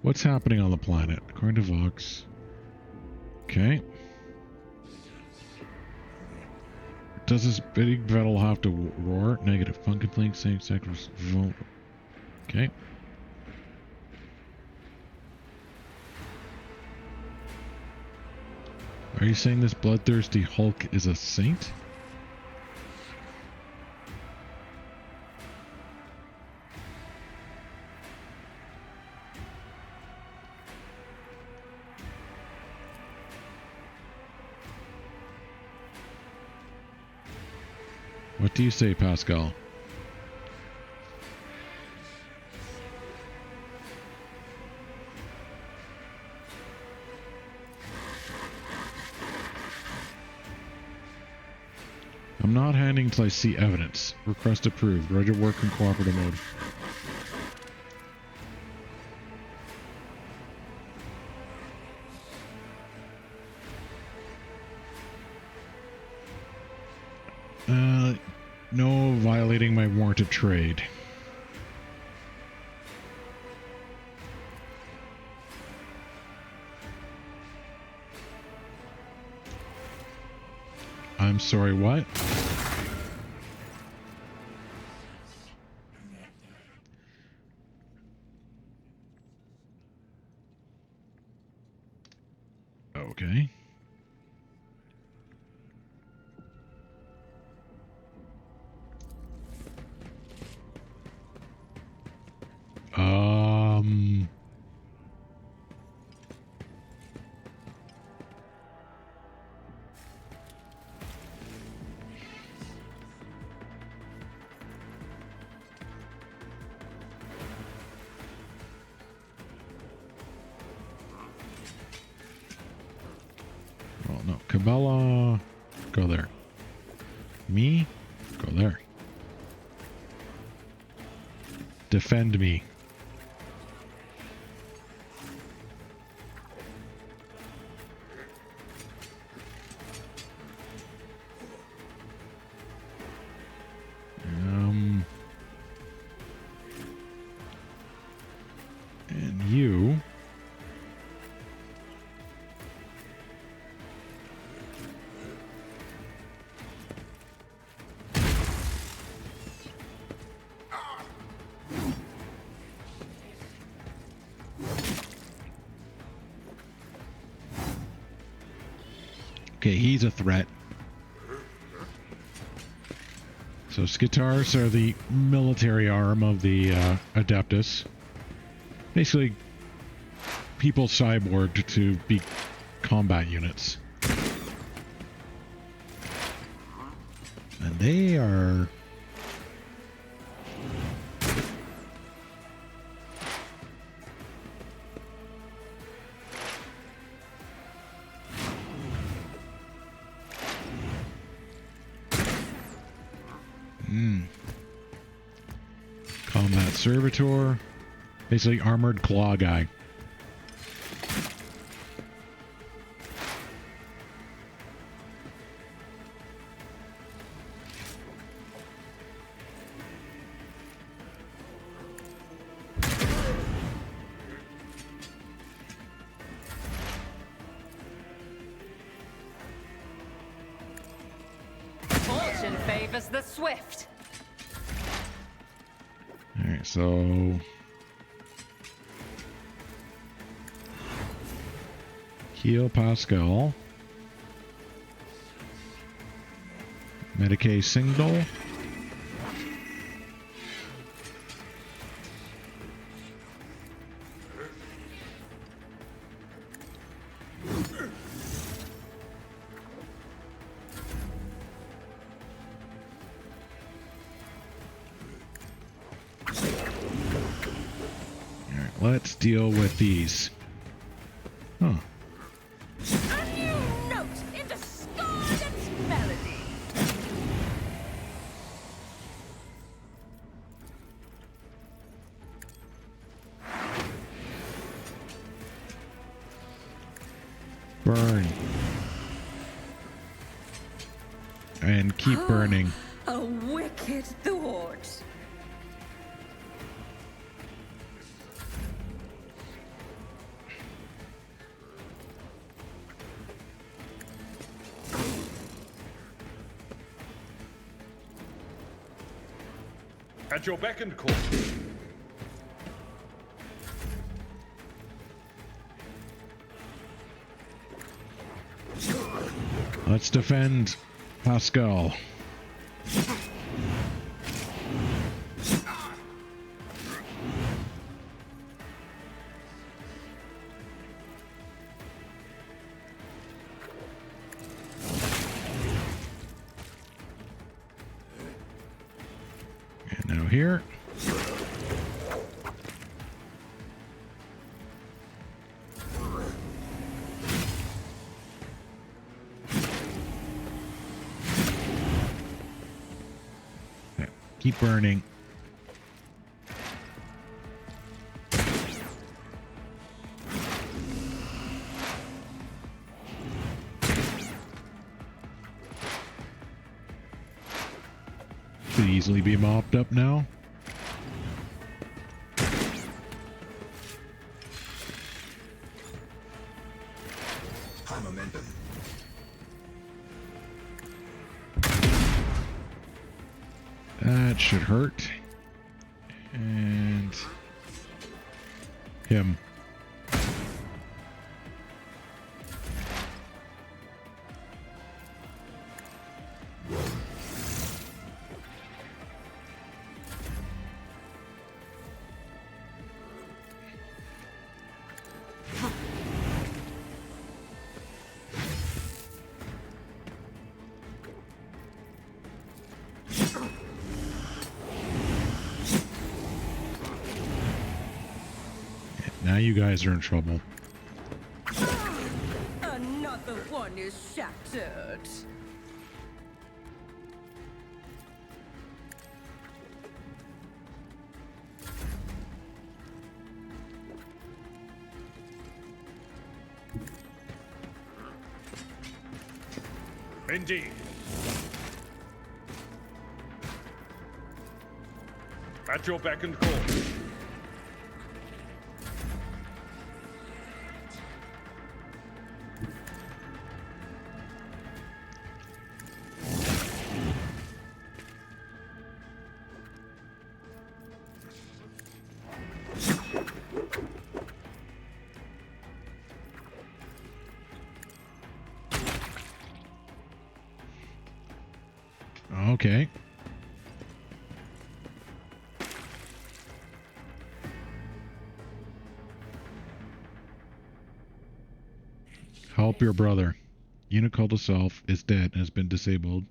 What's happening on the planet? According to Vox. Okay. Does this big battle have to roar? Negative. Pumpkin Link, same sex. Okay. Are you saying this bloodthirsty Hulk is a saint? What do you say, Pascal? I'm not handing until I see evidence. Request approved. Ready to work in cooperative mode. No violating my warrant of trade. I'm sorry, what? Okay. Well, no. Cabela, go there. Me, go there. Defend me. And you. Okay, he's a threat. So So Skitars are the military arm of the Adeptus. Basically, people cyborged to be combat units. And they are... Combat Servitor. Basically armored claw guy. Fortune favors the swift. Alright, so... Keel Pascal. Medicae Single. Alright, let's deal with these. Huh. A new note in discordant melody. Burn. And keep burning. A wicked thought. At your beck and call. Let's defend Pascal. And now here. Keep burning. Could easily be mopped up now. High momentum. That should hurt. And him. Now you guys are in trouble. Another one is shattered. Indeed. At your beck and call. Okay. Help your brother. Unicult itself is dead and has been disabled.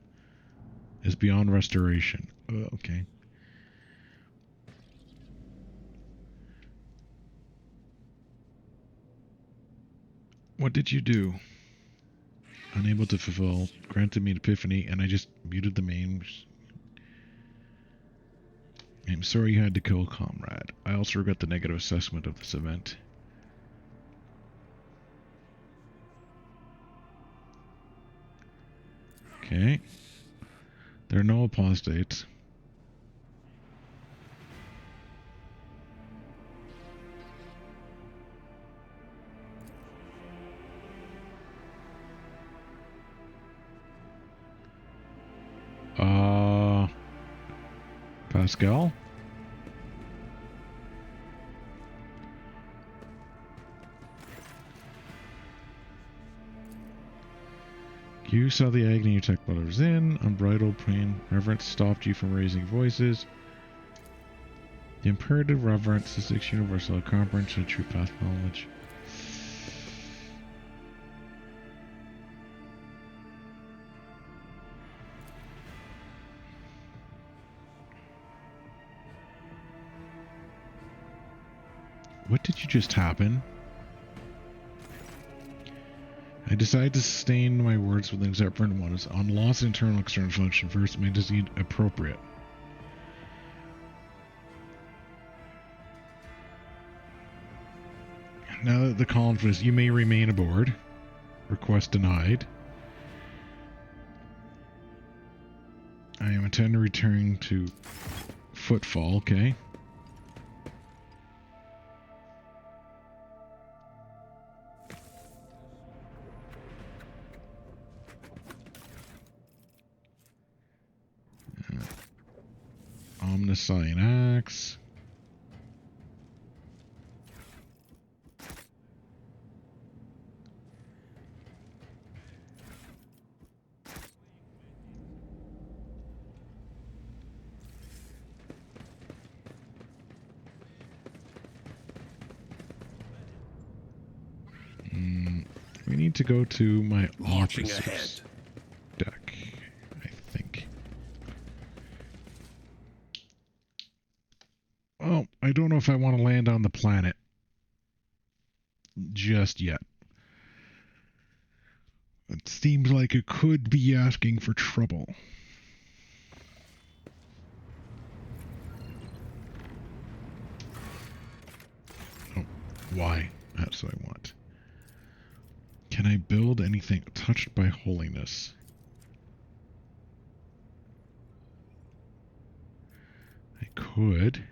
Is beyond restoration. Okay. What did you do? Unable to fulfill. Granted me an epiphany, and I just muted the names. I'm sorry you had to kill a comrade. I also regret the negative assessment of this event. Okay. There are no apostates. Pascal? You saw the agony you took while I was in. Unbridled pain. Reverence stopped you from raising voices. The imperative reverence is the universal comprehension of true path knowledge. What did you just happen? I decided to sustain my words with except for ones on lost internal external function first made this appropriate. Now that the column says you may remain aboard. Request denied. I am intending to return to Footfall, okay. Omniscient Axe. We need to go to my officer's deck, I think. Well, I don't know if I want to land on the planet just yet. It seems like it could be asking for trouble. Oh, why? That's what I want. Can I build anything touched by holiness? I could.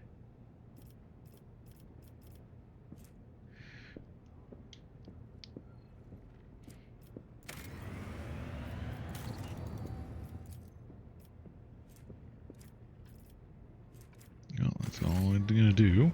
No, that's all I'm gonna do.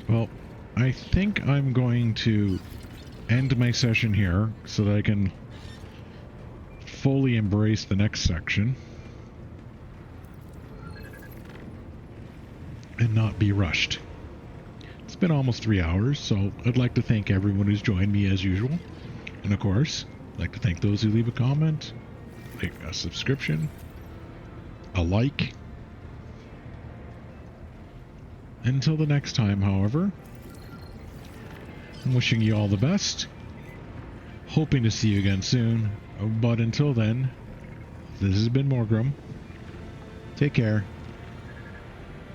Well, I think I'm going to end my session here so that I can fully embrace the next section and not be rushed. It's been almost 3 hours, so I'd like to thank everyone who's joined me as usual. And of course, I'd like to thank those who leave a comment, a subscription, a like. Until the next time, however, I'm wishing you all the best. Hoping to see you again soon. But until then, this has been Mhorgrimm. Take care.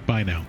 Bye now.